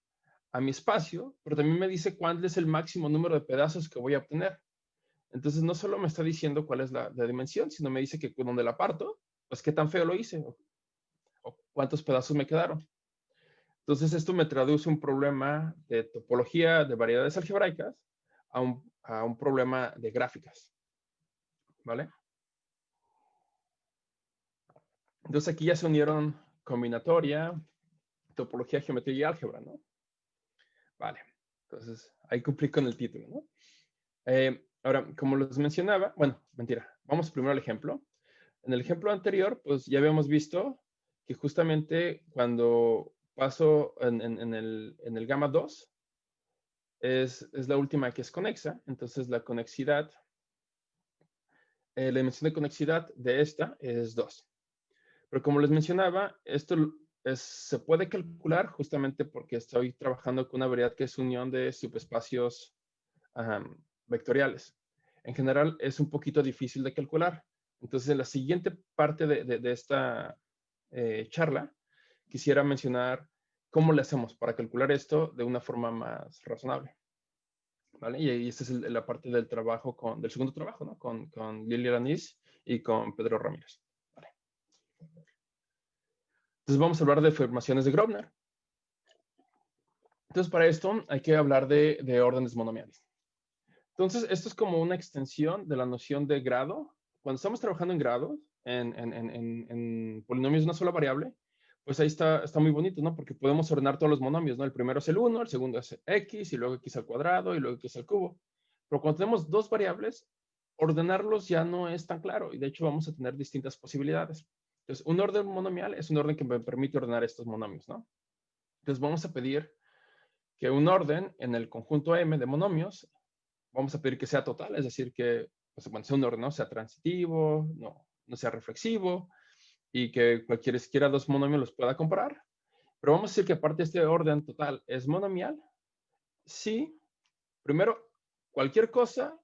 a mi espacio, pero también me dice cuál es el máximo número de pedazos que voy a obtener. Entonces, no solo me está diciendo cuál es la dimensión, sino me dice que donde la parto, pues qué tan feo lo hice, o cuántos pedazos me quedaron. Entonces, esto me traduce un problema de topología de variedades algebraicas a un problema de gráficas. ¿Vale? Entonces, aquí ya se unieron combinatoria, topología, geometría y álgebra, ¿no? Vale. Entonces, ahí cumplí con el título, ¿no? Ahora, como les mencionaba, bueno, mentira, vamos primero al ejemplo. En el ejemplo anterior, pues ya habíamos visto que justamente cuando paso en el gamma 2, es la última que es conexa, entonces la conexidad, la dimensión de conexidad de esta es 2. Pero como les mencionaba, esto se puede calcular justamente porque estoy trabajando con una variedad que es unión de subespacios vectoriales. En general es un poquito difícil de calcular. Entonces, en la siguiente parte de esta charla, quisiera mencionar cómo le hacemos para calcular esto de una forma más razonable. ¿Vale? Y esta es la parte del trabajo, del segundo trabajo, ¿no? Con Lili Araniz y con Pedro Ramírez. ¿Vale? Entonces vamos a hablar de formaciones de Grobner. Entonces para esto hay que hablar de órdenes monomiales. Entonces esto es como una extensión de la noción de grado. Cuando estamos trabajando en grados, en polinomios de una sola variable, pues ahí está muy bonito, ¿no? Porque podemos ordenar todos los monomios, ¿no? El primero es el 1, el segundo es x, y luego x al cuadrado, y luego x al cubo. Pero cuando tenemos dos variables, ordenarlos ya no es tan claro, y de hecho vamos a tener distintas posibilidades. Entonces, un orden monomial es un orden que me permite ordenar estos monomios, ¿no? Entonces, vamos a pedir que un orden en el conjunto M de monomios, vamos a pedir que sea total, es decir, que pues, cuando sea un orden no sea transitivo, no sea reflexivo, y que cualquiera dos monomios los pueda comparar. Pero vamos a decir que aparte este orden total es monomial si, primero, cualquier cosa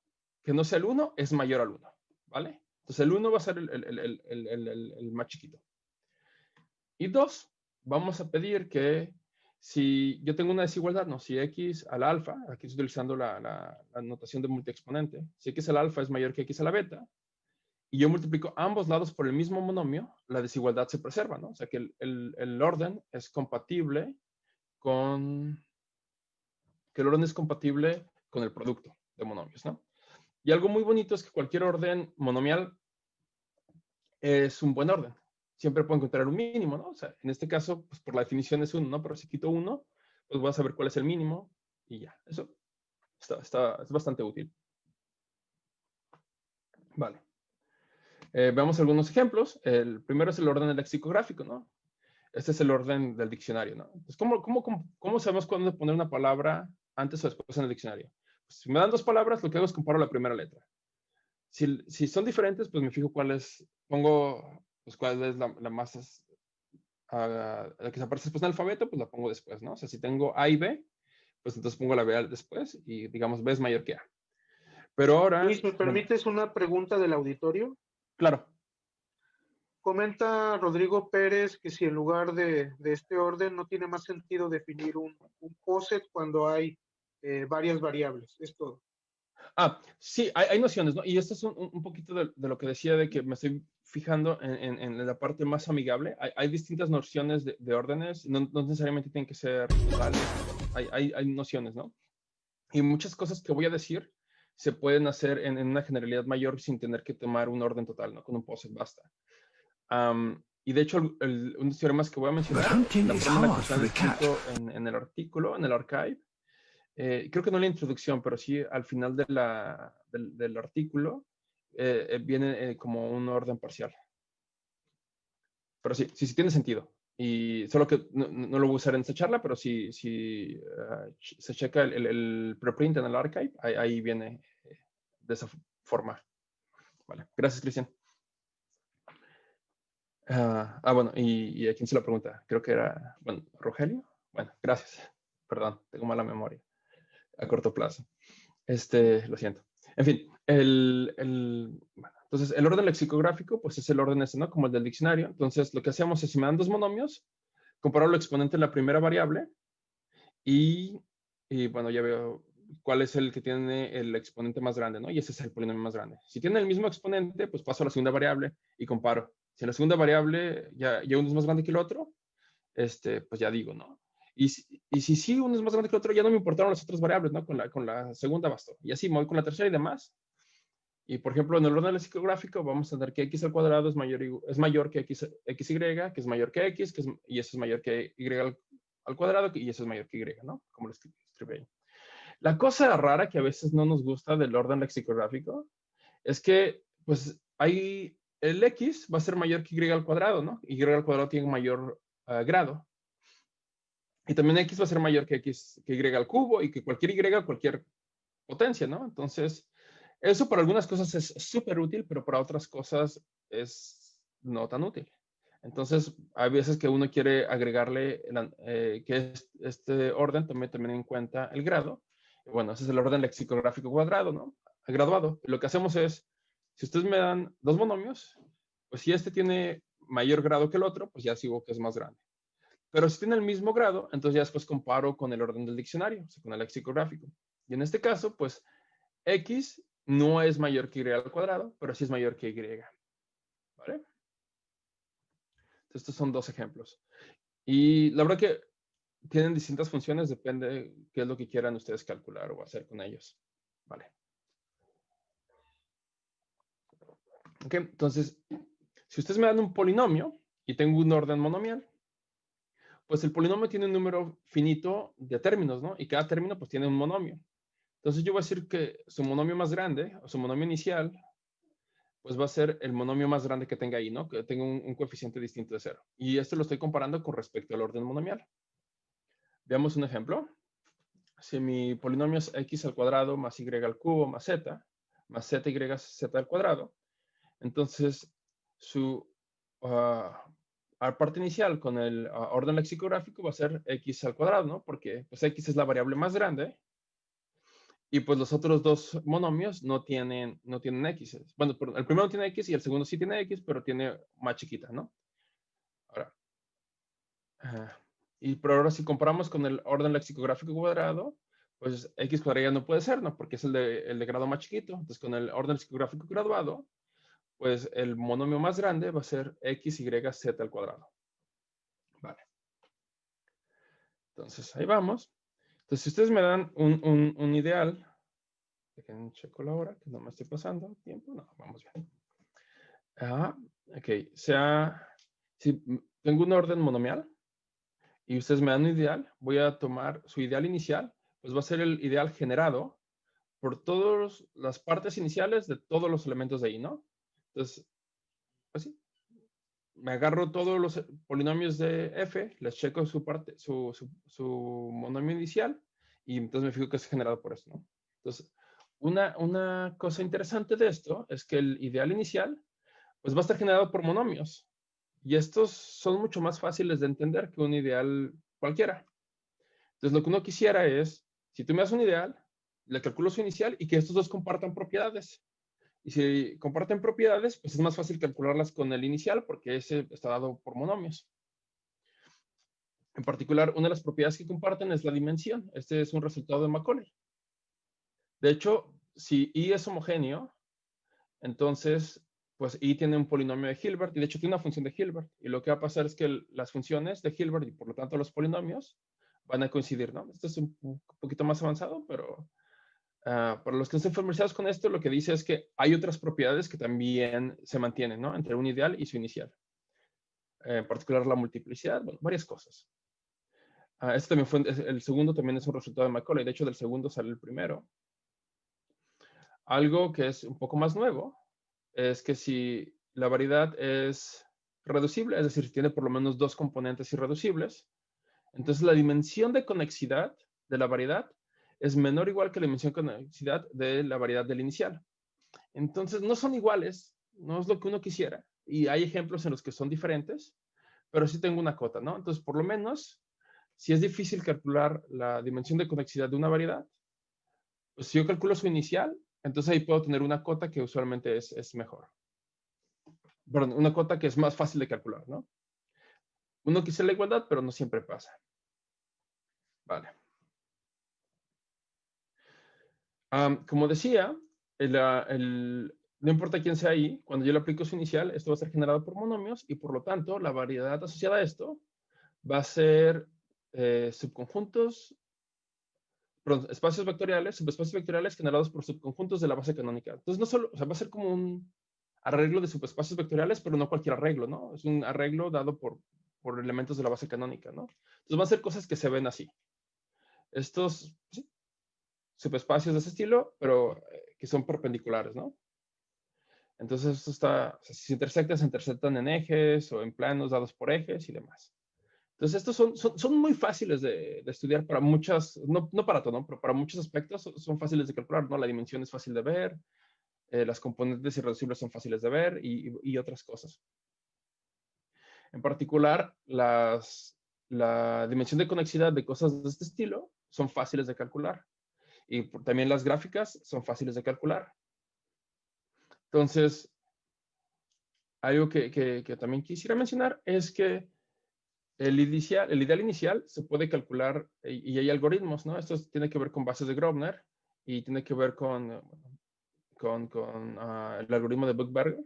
que no sea el 1 es mayor al 1, ¿vale? Entonces el 1 va a ser el más chiquito. Y 2, vamos a pedir que si yo tengo una desigualdad, no, si x al alfa, aquí estoy utilizando la notación de multiexponente, si x al alfa es mayor que x a la beta, y yo multiplico ambos lados por el mismo monomio, la desigualdad se preserva, ¿no? O sea que el orden es compatible con el producto de monomios, ¿no? Y algo muy bonito es que cualquier orden monomial es un buen orden. Siempre puedo encontrar un mínimo, ¿no? O sea, en este caso, pues por la definición es 1, ¿no? Pero si quito 1, pues voy a saber cuál es el mínimo y ya. Eso es bastante útil. Vale. Veamos algunos ejemplos. El primero es el orden lexicográfico, ¿no? Este es el orden del diccionario, ¿no? Pues, ¿cómo sabemos cuándo poner una palabra antes o después en el diccionario? Pues, si me dan dos palabras, lo que hago es comparo la primera letra. Si son diferentes, pues me fijo cuál es la más, la que se aparece después en el alfabeto, pues la pongo después, ¿no? O sea, si tengo A y B, pues entonces pongo la B después y digamos B es mayor que A. Pero ahora... Luis, ¿me permites una pregunta del auditorio? Claro. Comenta Rodrigo Pérez que si en lugar de este orden no tiene más sentido definir un poset cuando hay varias variables. Es todo. Sí, hay nociones, ¿no? Y esto es un poquito de lo que decía de que me estoy fijando en la parte más amigable. Hay distintas nociones de órdenes, no necesariamente tienen que ser totales. Hay nociones, ¿no? Y muchas cosas que voy a decir se pueden hacer en una generalidad mayor sin tener que tomar un orden total, ¿no? Con un poset basta. Y de hecho, unos teoremas que voy a mencionar, la forma en la que están escritos en el artículo, en el archive, creo que no en la introducción, pero sí al final del artículo, viene como un orden parcial. Pero sí tiene sentido. Y solo que no lo voy a usar en esta charla, pero si se checa el preprint en el archive, ahí viene de esa forma. Vale, gracias, Cristian. Bueno, y a quién se la pregunta, creo que era, bueno, Rogelio. Bueno, gracias. Perdón, tengo mala memoria a corto plazo. Lo siento. En fin, bueno, entonces el orden lexicográfico, pues es el orden ese, ¿no? Como el del diccionario. Entonces lo que hacemos es, si me dan dos monomios, comparo el exponente en la primera variable y bueno, ya veo cuál es el que tiene el exponente más grande, ¿no? Y ese es el polinomio más grande. Si tiene el mismo exponente, pues paso a la segunda variable y comparo. Si en la segunda variable ya uno es más grande que el otro, pues ya digo, ¿no? Y si sí uno es más grande que el otro, ya no me importaron las otras variables, ¿no? Con la segunda bastó. Y así me voy con la tercera y demás. Y por ejemplo, en el orden lexicográfico vamos a tener que x al cuadrado es mayor que xy, que es mayor que x, y eso es mayor que y al cuadrado, y eso es mayor que y, ¿no? Como lo escribí ahí. La cosa rara que a veces no nos gusta del orden lexicográfico es que, pues, el x va a ser mayor que y al cuadrado, ¿no? Y al cuadrado tiene mayor grado. Y también x va a ser mayor que y al cubo y que cualquier y, cualquier potencia, ¿no? Entonces, eso para algunas cosas es súper útil, pero para otras cosas es no tan útil. Entonces, hay veces que uno quiere agregarle que este orden tome también en cuenta el grado. Bueno, ese es el orden lexicográfico cuadrado, ¿no? Graduado. Lo que hacemos es, si ustedes me dan dos monomios, pues si este tiene mayor grado que el otro, pues ya sigo que es más grande. Pero si tiene el mismo grado, entonces ya después comparo con el orden del diccionario, o sea, con el lexicográfico. Y en este caso, pues X no es mayor que Y al cuadrado, pero sí es mayor que Y. ¿Vale? Estos son dos ejemplos. Y la verdad que tienen distintas funciones, depende de qué es lo que quieran ustedes calcular o hacer con ellos. Vale. Ok, entonces, si ustedes me dan un polinomio y tengo un orden monomial, pues el polinomio tiene un número finito de términos, ¿no? Y cada término pues tiene un monomio. Entonces yo voy a decir que su monomio más grande, o su monomio inicial, pues va a ser el monomio más grande que tenga ahí, ¿no? Que tenga un coeficiente distinto de 0. Y esto lo estoy comparando con respecto al orden monomial. Veamos un ejemplo. Si mi polinomio es x al cuadrado más y al cubo más z y z al cuadrado, entonces su parte inicial con el orden lexicográfico va a ser x al cuadrado, ¿no? Porque pues x es la variable más grande y pues los otros dos monomios no tienen x. Bueno, el primero tiene x y el segundo sí tiene x, pero tiene más chiquita, ¿no? Ahora, pero ahora si comparamos con el orden lexicográfico cuadrado, pues x cuadrado ya no puede ser, ¿no? Porque es el de grado más chiquito. Entonces con el orden lexicográfico graduado, pues el monomio más grande va a ser x, y, z al cuadrado. Vale. Entonces ahí vamos. Entonces si ustedes me dan un ideal, dejen checo la hora, que no me estoy pasando tiempo. No, vamos bien. Ok, si tengo un orden monomial y ustedes me dan un ideal, voy a tomar su ideal inicial, pues va a ser el ideal generado por todas las partes iniciales de todos los elementos de ahí, ¿no? Entonces, pues sí, me agarro todos los polinomios de f, les checo su monomio inicial y entonces me fijo que es generado por esto, ¿no? Entonces, una cosa interesante de esto es que el ideal inicial pues va a estar generado por monomios. Y estos son mucho más fáciles de entender que un ideal cualquiera. Entonces, lo que uno quisiera es, si tú me das un ideal, le calculo su inicial y que estos dos compartan propiedades. Y si comparten propiedades, pues es más fácil calcularlas con el inicial porque ese está dado por monomios. En particular, una de las propiedades que comparten es la dimensión. Este es un resultado de Macaulay. De hecho, si I es homogéneo, entonces, pues I tiene un polinomio de Hilbert y de hecho tiene una función de Hilbert. Y lo que va a pasar es que las funciones de Hilbert y por lo tanto los polinomios van a coincidir, ¿no? Esto es un poquito más avanzado, pero para los que estén familiarizados con esto, lo que dice es que hay otras propiedades que también se mantienen, ¿no? Entre un ideal y su inicial. En particular la multiplicidad, bueno, varias cosas. Este también fue, el segundo también es un resultado de Macaulay. De hecho, del segundo sale el primero. Algo que es un poco más nuevo es que si la variedad es reducible, es decir, tiene por lo menos dos componentes irreducibles, entonces la dimensión de conexidad de la variedad es menor o igual que la dimensión de conexidad de la variedad del inicial. Entonces no son iguales, no es lo que uno quisiera, y hay ejemplos en los que son diferentes, pero sí tengo una cota, ¿no? Entonces, por lo menos, si es difícil calcular la dimensión de conexidad de una variedad, pues si yo calculo su inicial, entonces ahí puedo tener una cota que usualmente es mejor. Perdón, una cota que es más fácil de calcular, ¿no? Uno quisiera la igualdad, pero no siempre pasa. Vale. Como decía, no importa quién sea ahí, cuando yo le aplico su inicial, esto va a ser generado por monomios y por lo tanto la variedad asociada a esto va a ser subconjuntos, perdón, espacios vectoriales, subespacios vectoriales generados por subconjuntos de la base canónica. Entonces no solo, o sea, va a ser como un arreglo de subespacios vectoriales, pero no cualquier arreglo, ¿no? Es un arreglo dado por elementos de la base canónica, ¿no? Entonces van a ser cosas que se ven así. Estos sí, subespacios de ese estilo, pero que son perpendiculares, ¿no? Entonces esto está, o sea, si se intersectan en ejes o en planos dados por ejes y demás. Entonces estos son muy fáciles de estudiar para muchas, no para todo, ¿no? Pero para muchos aspectos son fáciles de calcular, ¿no? La dimensión es fácil de ver, las componentes irreducibles son fáciles de ver y otras cosas. En particular, la dimensión de conexidad de cosas de este estilo son fáciles de calcular. Y también las gráficas son fáciles de calcular. Entonces, algo que también quisiera mencionar es que el ideal inicial se puede calcular y hay algoritmos, ¿no? Esto tiene que ver con bases de Grobner y tiene que ver con el algoritmo de Buchberger.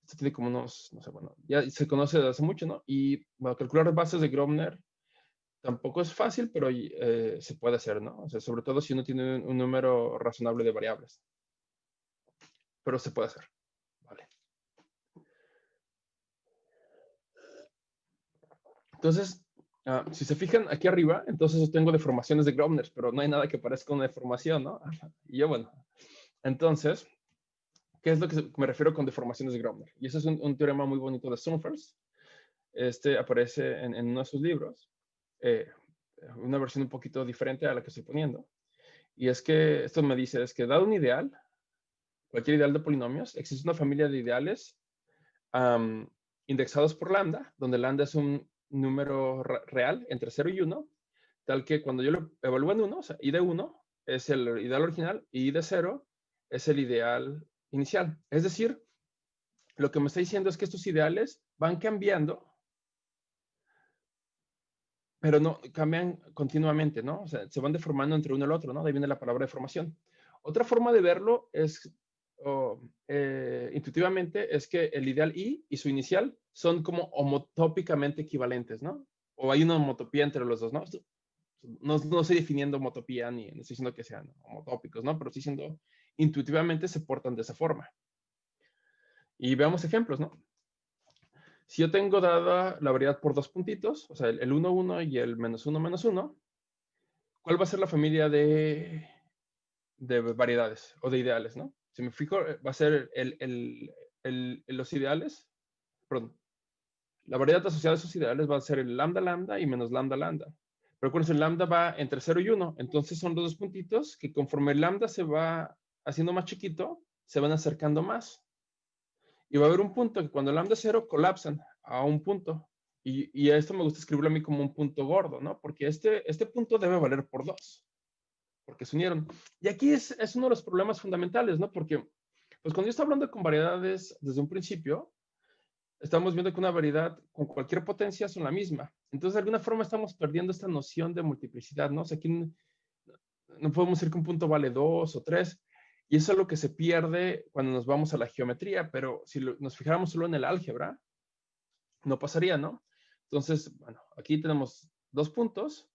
Esto tiene como unos, no sé, bueno, ya se conoce desde hace mucho, ¿no? Y bueno, calcular bases de Grobner tampoco es fácil, pero se puede hacer, ¿no? O sea, sobre todo si uno tiene un número razonable de variables. Pero se puede hacer. Vale. Entonces, si se fijan aquí arriba, entonces yo tengo deformaciones de Grobner, pero no hay nada que parezca una deformación, ¿no? Y yo, bueno, entonces, ¿qué es lo que me refiero con deformaciones de Grobner? Y eso es un teorema muy bonito de Sumfers. Este aparece en uno de sus libros, una versión un poquito diferente a la que estoy poniendo. Y es que esto me dice, es que dado un ideal, cualquier ideal de polinomios, existe una familia de ideales indexados por lambda, donde lambda es un número real entre 0 y 1, tal que cuando yo lo evalúo en 1, o sea, I de 1 es el ideal original y I de 0 es el ideal inicial. Es decir, lo que me está diciendo es que estos ideales van cambiando, pero no cambian continuamente, ¿no? O sea, se van deformando entre uno y el otro, ¿no? De ahí viene la palabra deformación. Otra forma de verlo es, intuitivamente, es que el ideal I y su inicial son como homotópicamente equivalentes, ¿no? O hay una homotopía entre los dos, ¿no? No estoy definiendo homotopía ni estoy diciendo que sean homotópicos, ¿no? Pero estoy diciendo, intuitivamente se portan de esa forma. Y veamos ejemplos, ¿no? Si yo tengo dada la variedad por dos puntitos, o sea, el 1, 1 y el menos 1, menos 1, ¿cuál va a ser la familia de variedades o de ideales, ¿no? Si me fijo, va a ser los ideales, perdón, la variedad asociada a esos ideales va a ser el lambda, lambda y menos lambda, lambda. Pero acuérdense, el lambda va entre 0 y 1, entonces son los dos puntitos que conforme el lambda se va haciendo más chiquito, se van acercando más. Y va a haber un punto que cuando el lambda es 0 colapsan a un punto. Y a esto me gusta escribirlo a mí como un punto gordo, ¿no? Porque este punto debe valer por 2, porque se unieron. Y aquí es uno de los problemas fundamentales, ¿no? Porque pues cuando yo estoy hablando con variedades desde un principio, estamos viendo que una variedad con cualquier potencia son la misma. Entonces, de alguna forma estamos perdiendo esta noción de multiplicidad, ¿no? O sea, aquí no podemos decir que un punto vale 2 o 3. Y eso es lo que se pierde cuando nos vamos a la geometría, pero si nos fijáramos solo en el álgebra, no pasaría, ¿no? Entonces, bueno, aquí tenemos dos puntos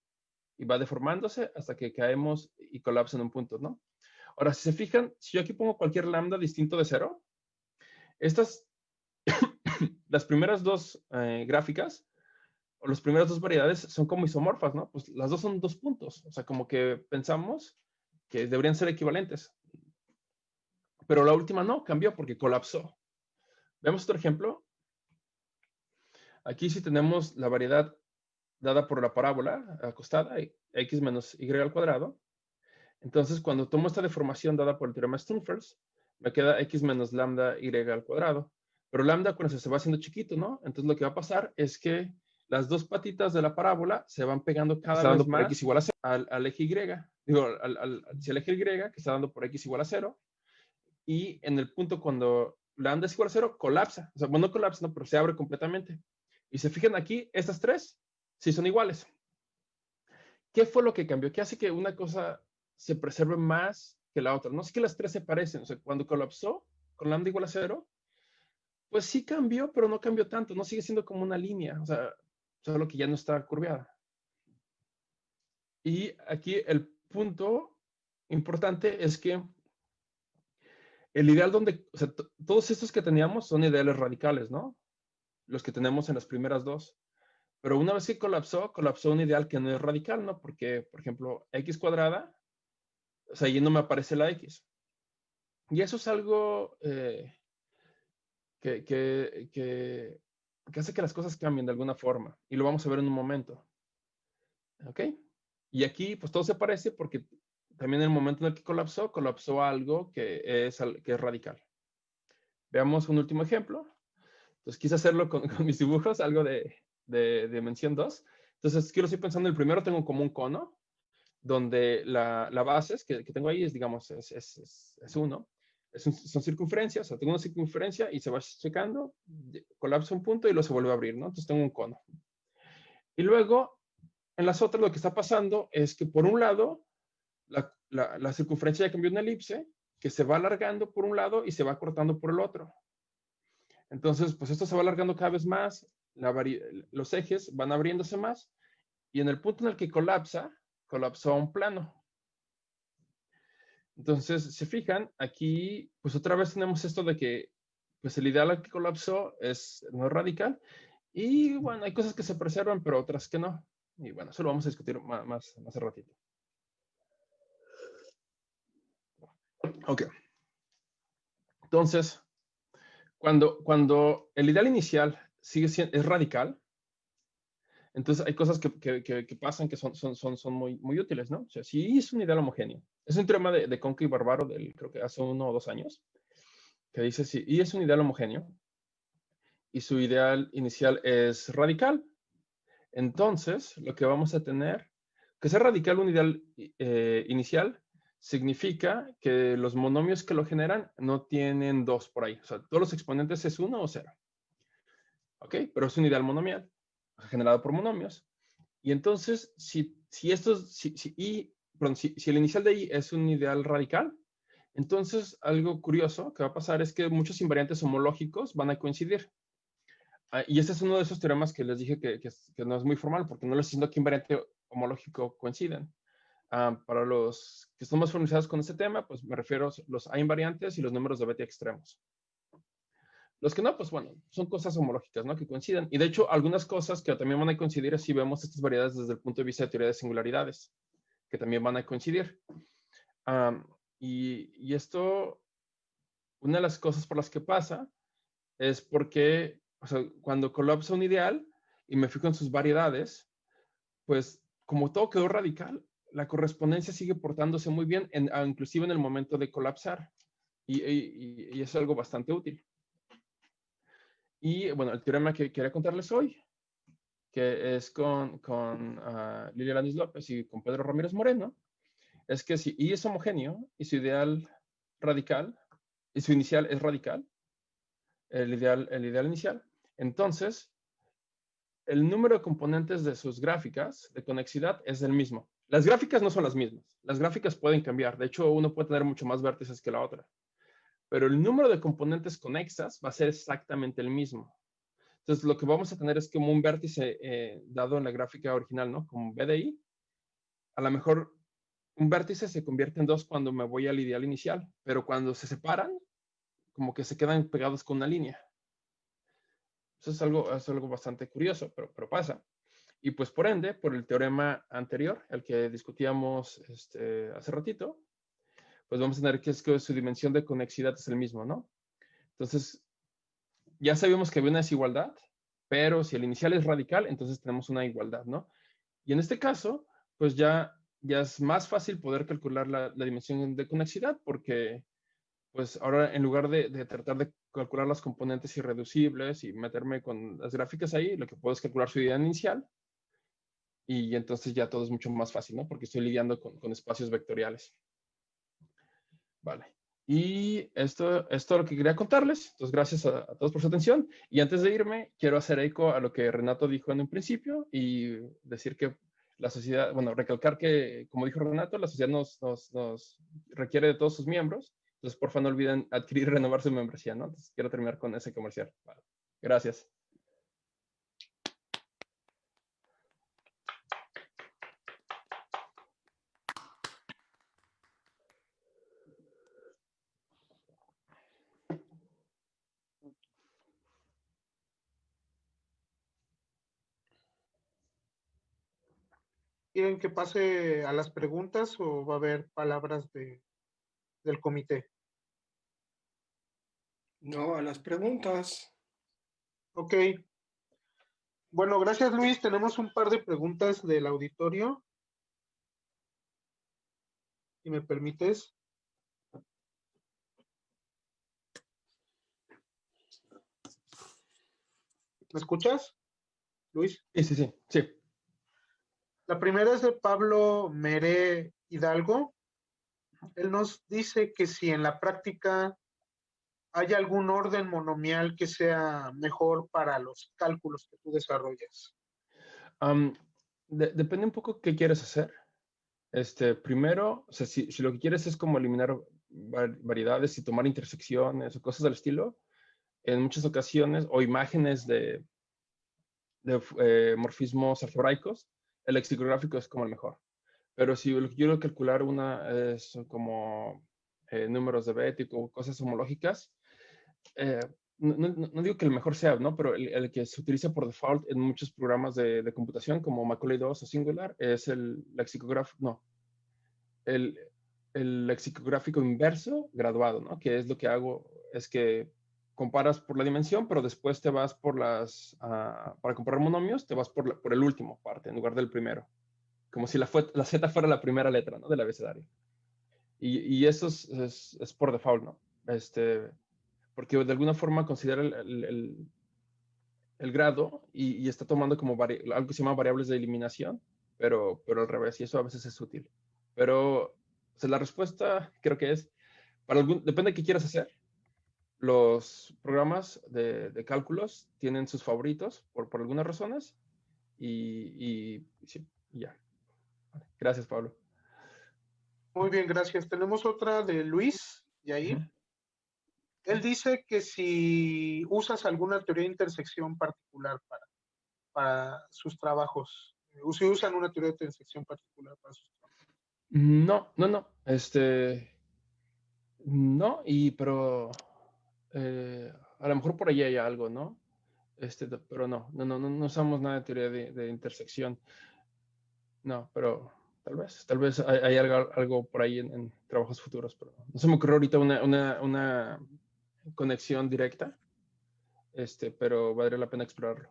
y va deformándose hasta que caemos y colapsa en un punto, ¿no? Ahora, si se fijan, si yo aquí pongo cualquier lambda distinto de 0, estas, las primeras dos gráficas, o las primeras dos variedades son como isomorfas, ¿no? Pues las dos son dos puntos, o sea, como que pensamos que deberían ser equivalentes. Pero la última no, cambió porque colapsó. Veamos otro ejemplo. Aquí sí tenemos la variedad dada por la parábola acostada, x menos y al cuadrado. Entonces, cuando tomo esta deformación dada por el teorema Sturmfers, me queda x menos lambda y al cuadrado. Pero lambda cuando se va haciendo chiquito, ¿no? Entonces, lo que va a pasar es que las dos patitas de la parábola se van pegando cada vez más x igual a 0, al eje y, digo, hacia el eje y, que está dando por x igual a 0. Y en el punto cuando lambda es igual a 0, colapsa. O sea, bueno, no colapsa, no, pero se abre completamente. Y se fijan aquí, estas tres sí son iguales. ¿Qué fue lo que cambió? ¿Qué hace que una cosa se preserve más que la otra? No es que las tres se parecen. O sea, cuando colapsó con lambda igual a 0, pues sí cambió, pero no cambió tanto. No sigue siendo como una línea. O sea, solo que ya no está curveada. Y aquí el punto importante es que el ideal donde, o sea, todos estos que teníamos son ideales radicales, ¿no? Los que tenemos en las primeras dos. Pero una vez que colapsó un ideal que no es radical, ¿no? Porque, por ejemplo, x cuadrada, o sea, ahí no me aparece la x. Y eso es algo que hace que las cosas cambien de alguna forma. Y lo vamos a ver en un momento. ¿Ok? Y aquí, pues todo se parece porque también en el momento en el que colapsó algo que es radical. Veamos un último ejemplo. Entonces quise hacerlo con mis dibujos, algo de dimensión 2. Entonces, aquí lo estoy pensando, el primero tengo como un cono, donde la base que tengo ahí es, digamos, es 1. son circunferencias, o sea, tengo una circunferencia y se va checando, colapsa un punto y luego se vuelve a abrir, ¿no? Entonces tengo un cono. Y luego, en las otras lo que está pasando es que por un lado, la circunferencia ya cambió una elipse, que se va alargando por un lado y se va cortando por el otro. Entonces, pues esto se va alargando cada vez más, los ejes van abriéndose más, y en el punto en el que colapsó a un plano. Entonces, se fijan, aquí, pues otra vez tenemos esto de que, pues el ideal al que colapsó no es radical, y bueno, hay cosas que se preservan, pero otras que no. Y bueno, eso lo vamos a discutir más al ratito. Ok. Entonces, cuando el ideal inicial es radical, entonces hay cosas que pasan que son muy útiles, ¿no? O sea, si es un ideal homogéneo. Es un teorema de Conca y Barbaro creo que hace 1 o 2 años, que dice si I es un ideal homogéneo y su ideal inicial es radical, entonces lo que vamos a tener, que sea radical un ideal inicial, significa que los monomios que lo generan no tienen 2 por ahí. O sea, todos los exponentes es 1 o 0. ¿Ok? Pero es un ideal monomial, generado por monomios. Y entonces, si el inicial de I es un ideal radical, entonces algo curioso que va a pasar es que muchos invariantes homológicos van a coincidir. Y este es uno de esos teoremas que les dije que no es muy formal, porque no les estoy diciendo que invariante homológico coinciden. Para los que están más familiarizados con este tema, pues me refiero a los A invariantes y los números de Betti extremos. Los que no, pues bueno, son cosas homológicas, ¿no? Que coinciden. Y de hecho, algunas cosas que también van a coincidir si vemos estas variedades desde el punto de vista de teoría de singularidades, que también van a coincidir. Y esto, una de las cosas por las que pasa es porque, o sea, cuando colapsa un ideal y me fijo en sus variedades, pues como todo quedó radical, la correspondencia sigue portándose muy bien, inclusive en el momento de colapsar. Y es algo bastante útil. Y bueno, el teorema que quería contarles hoy, que es con Lilia Landis López y con Pedro Ramírez Moreno, es que si I es homogéneo y su ideal radical, y su inicial es radical, el ideal inicial, entonces el número de componentes de sus gráficas de conexidad es el mismo. Las gráficas no son las mismas. Las gráficas pueden cambiar. De hecho, uno puede tener mucho más vértices que la otra. Pero el número de componentes conexas va a ser exactamente el mismo. Entonces, lo que vamos a tener es como un vértice dado en la gráfica original, ¿no? Como B de I. A lo mejor un vértice se convierte en 2 cuando me voy al ideal inicial, pero cuando se separan, como que se quedan pegados con una línea. Eso es algo bastante curioso, pero pasa. Y pues por ende, por el teorema anterior, el que discutíamos hace ratito, pues vamos a tener que su dimensión de conexidad es el mismo, ¿no? Entonces, ya sabemos que había una desigualdad, pero si el inicial es radical, entonces tenemos una igualdad, ¿no? Y en este caso, pues ya es más fácil poder calcular la dimensión de conexidad, porque pues ahora en lugar de tratar de calcular las componentes irreducibles y meterme con las gráficas ahí, lo que puedo es calcular su idea inicial, y entonces ya todo es mucho más fácil, ¿no? Porque estoy lidiando con espacios vectoriales. Vale. Y esto es todo lo que quería contarles. Entonces, gracias a todos por su atención. Y antes de irme, quiero hacer eco a lo que Renato dijo en un principio y decir que la sociedad, bueno, recalcar que, como dijo Renato, la sociedad nos requiere de todos sus miembros. Entonces, por favor, no olviden adquirir y renovar su membresía, ¿no? Entonces, quiero terminar con ese comercial. Vale. Gracias. ¿Quieren que pase a las preguntas o va a haber palabras del comité? No, a las preguntas. Ok. Bueno, gracias Luis. Tenemos un par de preguntas del auditorio. Si me permites. ¿Me escuchas, Luis? Sí. La primera es de Pablo Meré Hidalgo. Él nos dice que si en la práctica ¿hay algún orden monomial que sea mejor para los cálculos que tú desarrollas? Depende un poco qué quieres hacer. Primero, o sea, si lo que quieres es como eliminar variedades y tomar intersecciones o cosas del estilo, en muchas ocasiones, o imágenes de morfismos algebraicos, el lexicográfico es como el mejor. Pero si lo que quiero calcular es como números de Bético o cosas homológicas, no digo que el mejor sea, ¿no? Pero el que se utiliza por default en muchos programas de computación, como Macaulay 2 o Singular, es el lexicográfico, no, el, el lexicográfico inverso graduado, ¿no? Que es lo que hago, es que comparas por la dimensión, pero después te vas por para comparar monomios, te vas por el último parte, en lugar del primero. Como si la Z fuera la primera letra, ¿no? Del abecedario. Y eso es por default, ¿no? Porque de alguna forma considera el grado y está tomando como algo que se llama variables de eliminación, pero al revés, y eso a veces es útil. Pero o sea, la respuesta creo que es, depende de qué quieras hacer. Los programas de cálculos tienen sus favoritos por algunas razones sí, ya. Gracias, Pablo. Muy bien, gracias. Tenemos otra de Luis Yair. Él dice que si usas alguna teoría de intersección particular para sus trabajos, si usan una teoría de intersección particular para sus trabajos. No. No, pero a lo mejor por ahí hay algo, ¿no? Pero no usamos nada de teoría de intersección. No, pero tal vez hay algo por ahí en trabajos futuros, pero no se me ocurrió ahorita una conexión directa, pero valdría la pena explorarlo.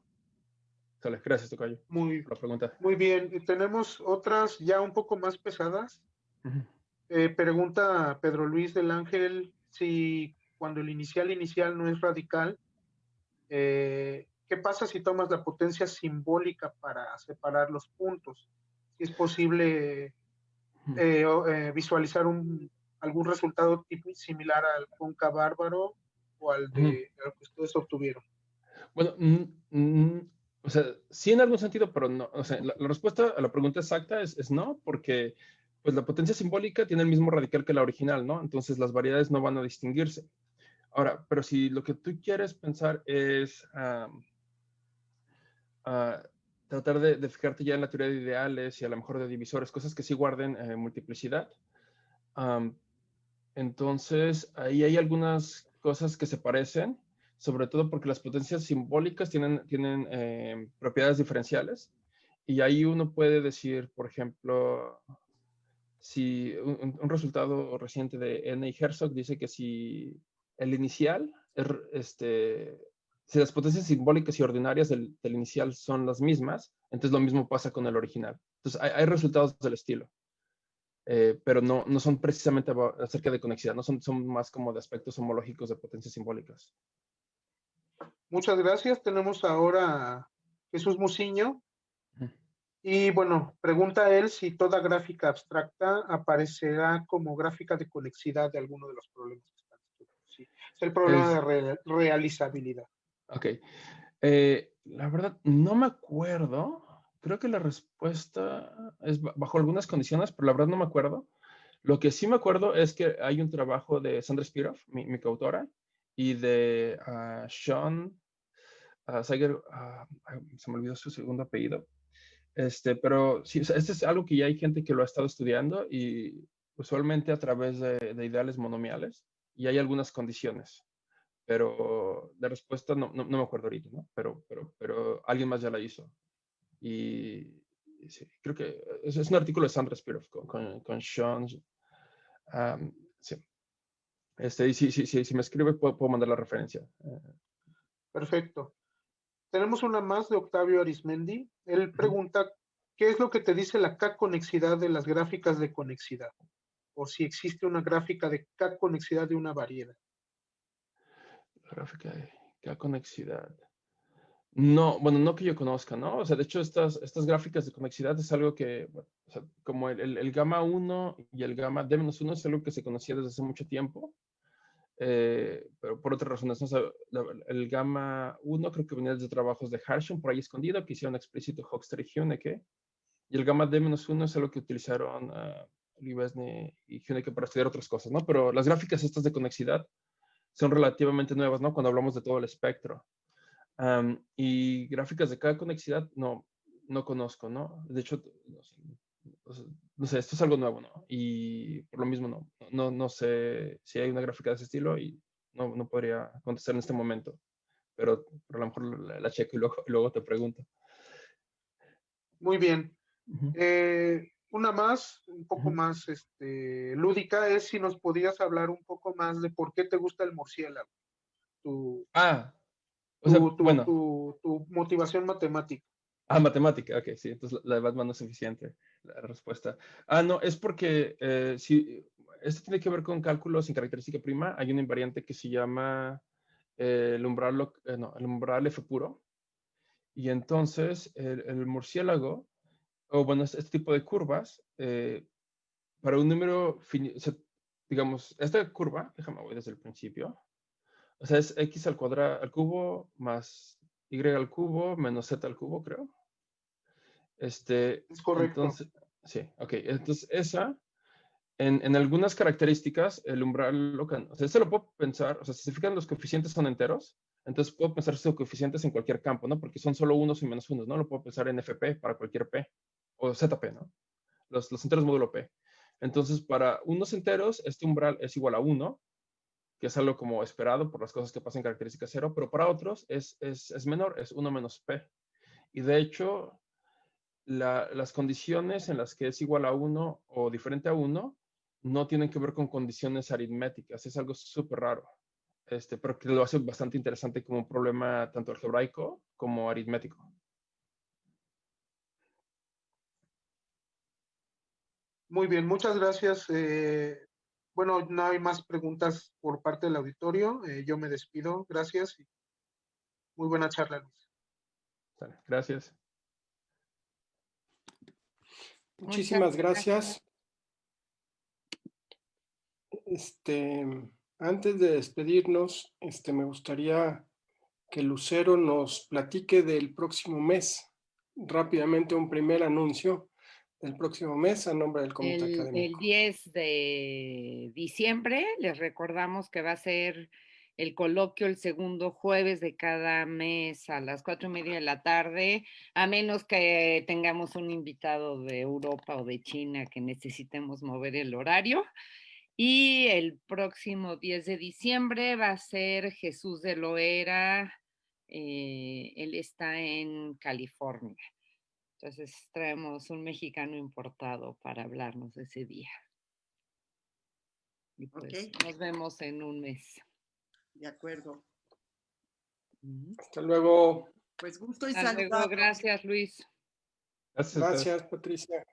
Sale, gracias, Tocayo, por la pregunta. Muy bien, tenemos otras ya un poco más pesadas. Pregunta Pedro Luis del Ángel si cuando el inicial no es radical, ¿qué pasa si tomas la potencia simbólica para separar los puntos? Si es posible visualizar algún resultado similar al Conca Bárbaro o al que ustedes obtuvieron. Bueno, o sea, sí en algún sentido, pero no. O sea, la respuesta a la pregunta exacta es no, porque pues la potencia simbólica tiene el mismo radical que la original, ¿no? Entonces las variedades no van a distinguirse. Ahora, pero si lo que tú quieres pensar es tratar de fijarte ya en la teoría de ideales y a lo mejor de divisores, cosas que sí guarden multiplicidad, entonces ahí hay algunas cosas que se parecen, sobre todo porque las potencias simbólicas tienen propiedades diferenciales. Y ahí uno puede decir, por ejemplo, si un resultado reciente de N. y Herzog dice que si el inicial, si las potencias simbólicas y ordinarias del inicial son las mismas, entonces lo mismo pasa con el original. Entonces hay resultados del estilo. Pero no son precisamente acerca de conexidad, no son más como de aspectos homológicos de potencias simbólicas. Muchas gracias. Tenemos ahora a Jesús Muciño. Y bueno, pregunta él si toda gráfica abstracta aparecerá como gráfica de conexidad de alguno de los problemas que están estudiando. Sí, es el problema de realizabilidad. Ok. La verdad, no me acuerdo. Creo que la respuesta es bajo algunas condiciones, pero la verdad no me acuerdo. Lo que sí me acuerdo es que hay un trabajo de Sandra Spiroff, mi coautora, y de Sean Seiger, se me olvidó su segundo apellido. Pero sí, este es algo que ya hay gente que lo ha estado estudiando y usualmente a través de ideales monomiales, y hay algunas condiciones. Pero la respuesta no me acuerdo ahorita, ¿no? Pero alguien más ya la hizo. Y sí, creo que es un artículo de Sandra Spiroff con Sean. Sí. Y si me escribe, puedo mandar la referencia. Perfecto. Tenemos una más de Octavio Arismendi. Él pregunta, ¿qué es lo que te dice la K-conexidad de las gráficas de conexidad? O si existe una gráfica de K-conexidad de una variedad. Gráfica de K-conexidad. No, bueno, no que yo conozca, ¿no? O sea, de hecho, estas gráficas de conexidad es algo que, bueno, o sea, como el gamma 1 y el gamma D-1 es algo que se conocía desde hace mucho tiempo. pero por otras razones. ¿No? O sea, el gamma 1 creo que venía de trabajos de Harshon por ahí escondido, que hicieron explícito Hochster y Hünecke. Y el gamma D-1 es algo que utilizaron Livesny y Hünecke para estudiar otras cosas, ¿no? Pero las gráficas estas de conexidad son relativamente nuevas, ¿no? Cuando hablamos de todo el espectro. Y gráficas de cada conexidad no conozco, ¿no? De hecho, no sé, esto es algo nuevo, ¿no? Y por lo mismo no sé si hay una gráfica de ese estilo y no podría contestar en este momento. Pero a lo mejor la checo y luego te pregunto. Muy bien. Uh-huh. Una más, un poco más lúdica, es si nos podías hablar un poco más de por qué te gusta el murciélago. Bueno. Tu motivación matemática. Matemática, ok, sí, entonces la de Batman no es suficiente, la respuesta. No, es porque si esto tiene que ver con cálculos sin característica prima, hay una invariante que se llama el umbral F puro, y entonces el murciélago, o bueno, este tipo de curvas, para un número finito, o sea, digamos, esta curva, déjame voy desde el principio, o sea, es x al cubo más y al cubo menos z al cubo, creo. Es correcto. Entonces, sí, ok. Entonces, esa, en algunas características, el umbral local, o sea, se lo puedo pensar, o sea, si se fijan, los coeficientes son enteros, entonces puedo pensar estos coeficientes en cualquier campo, ¿no? Porque son solo unos y menos unos, ¿no? Lo puedo pensar en FP para cualquier P, o ZP, ¿no? Los enteros módulo P. Entonces, para unos enteros, este umbral es igual a 1, que es algo como esperado por las cosas que pasan en característica 0, pero para otros es menor, es 1 menos P. Y de hecho, las condiciones en las que es igual a 1 o diferente a 1 no tienen que ver con condiciones aritméticas. Es algo súper raro, pero que lo hace bastante interesante como un problema tanto algebraico como aritmético. Muy bien, muchas gracias. Bueno, no hay más preguntas por parte del auditorio. Yo me despido. Gracias. Muy buena charla, Luis. Gracias. Muchísimas gracias. Antes de despedirnos, me gustaría que Lucero nos platique del próximo mes. Rápidamente un primer anuncio del próximo mes a nombre del Comité Académico. El 10 de diciembre, les recordamos que va a ser el coloquio el segundo jueves de cada mes a las 4:30 de la tarde, a menos que tengamos un invitado de Europa o de China que necesitemos mover el horario. Y el próximo 10 de diciembre va a ser Jesús de Loera, él está en California. Entonces traemos un mexicano importado para hablarnos ese día. Y pues nos vemos en un mes. De acuerdo. Hasta luego. Pues gusto y Hasta luego. Gracias, Luis. Gracias, Patricia.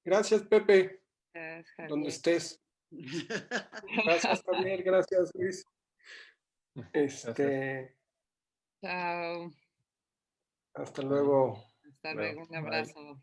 Gracias, Pepe. Gracias, donde estés. Gracias, Javier. Gracias, Luis. Chao. Hasta luego. Hasta luego. Un abrazo.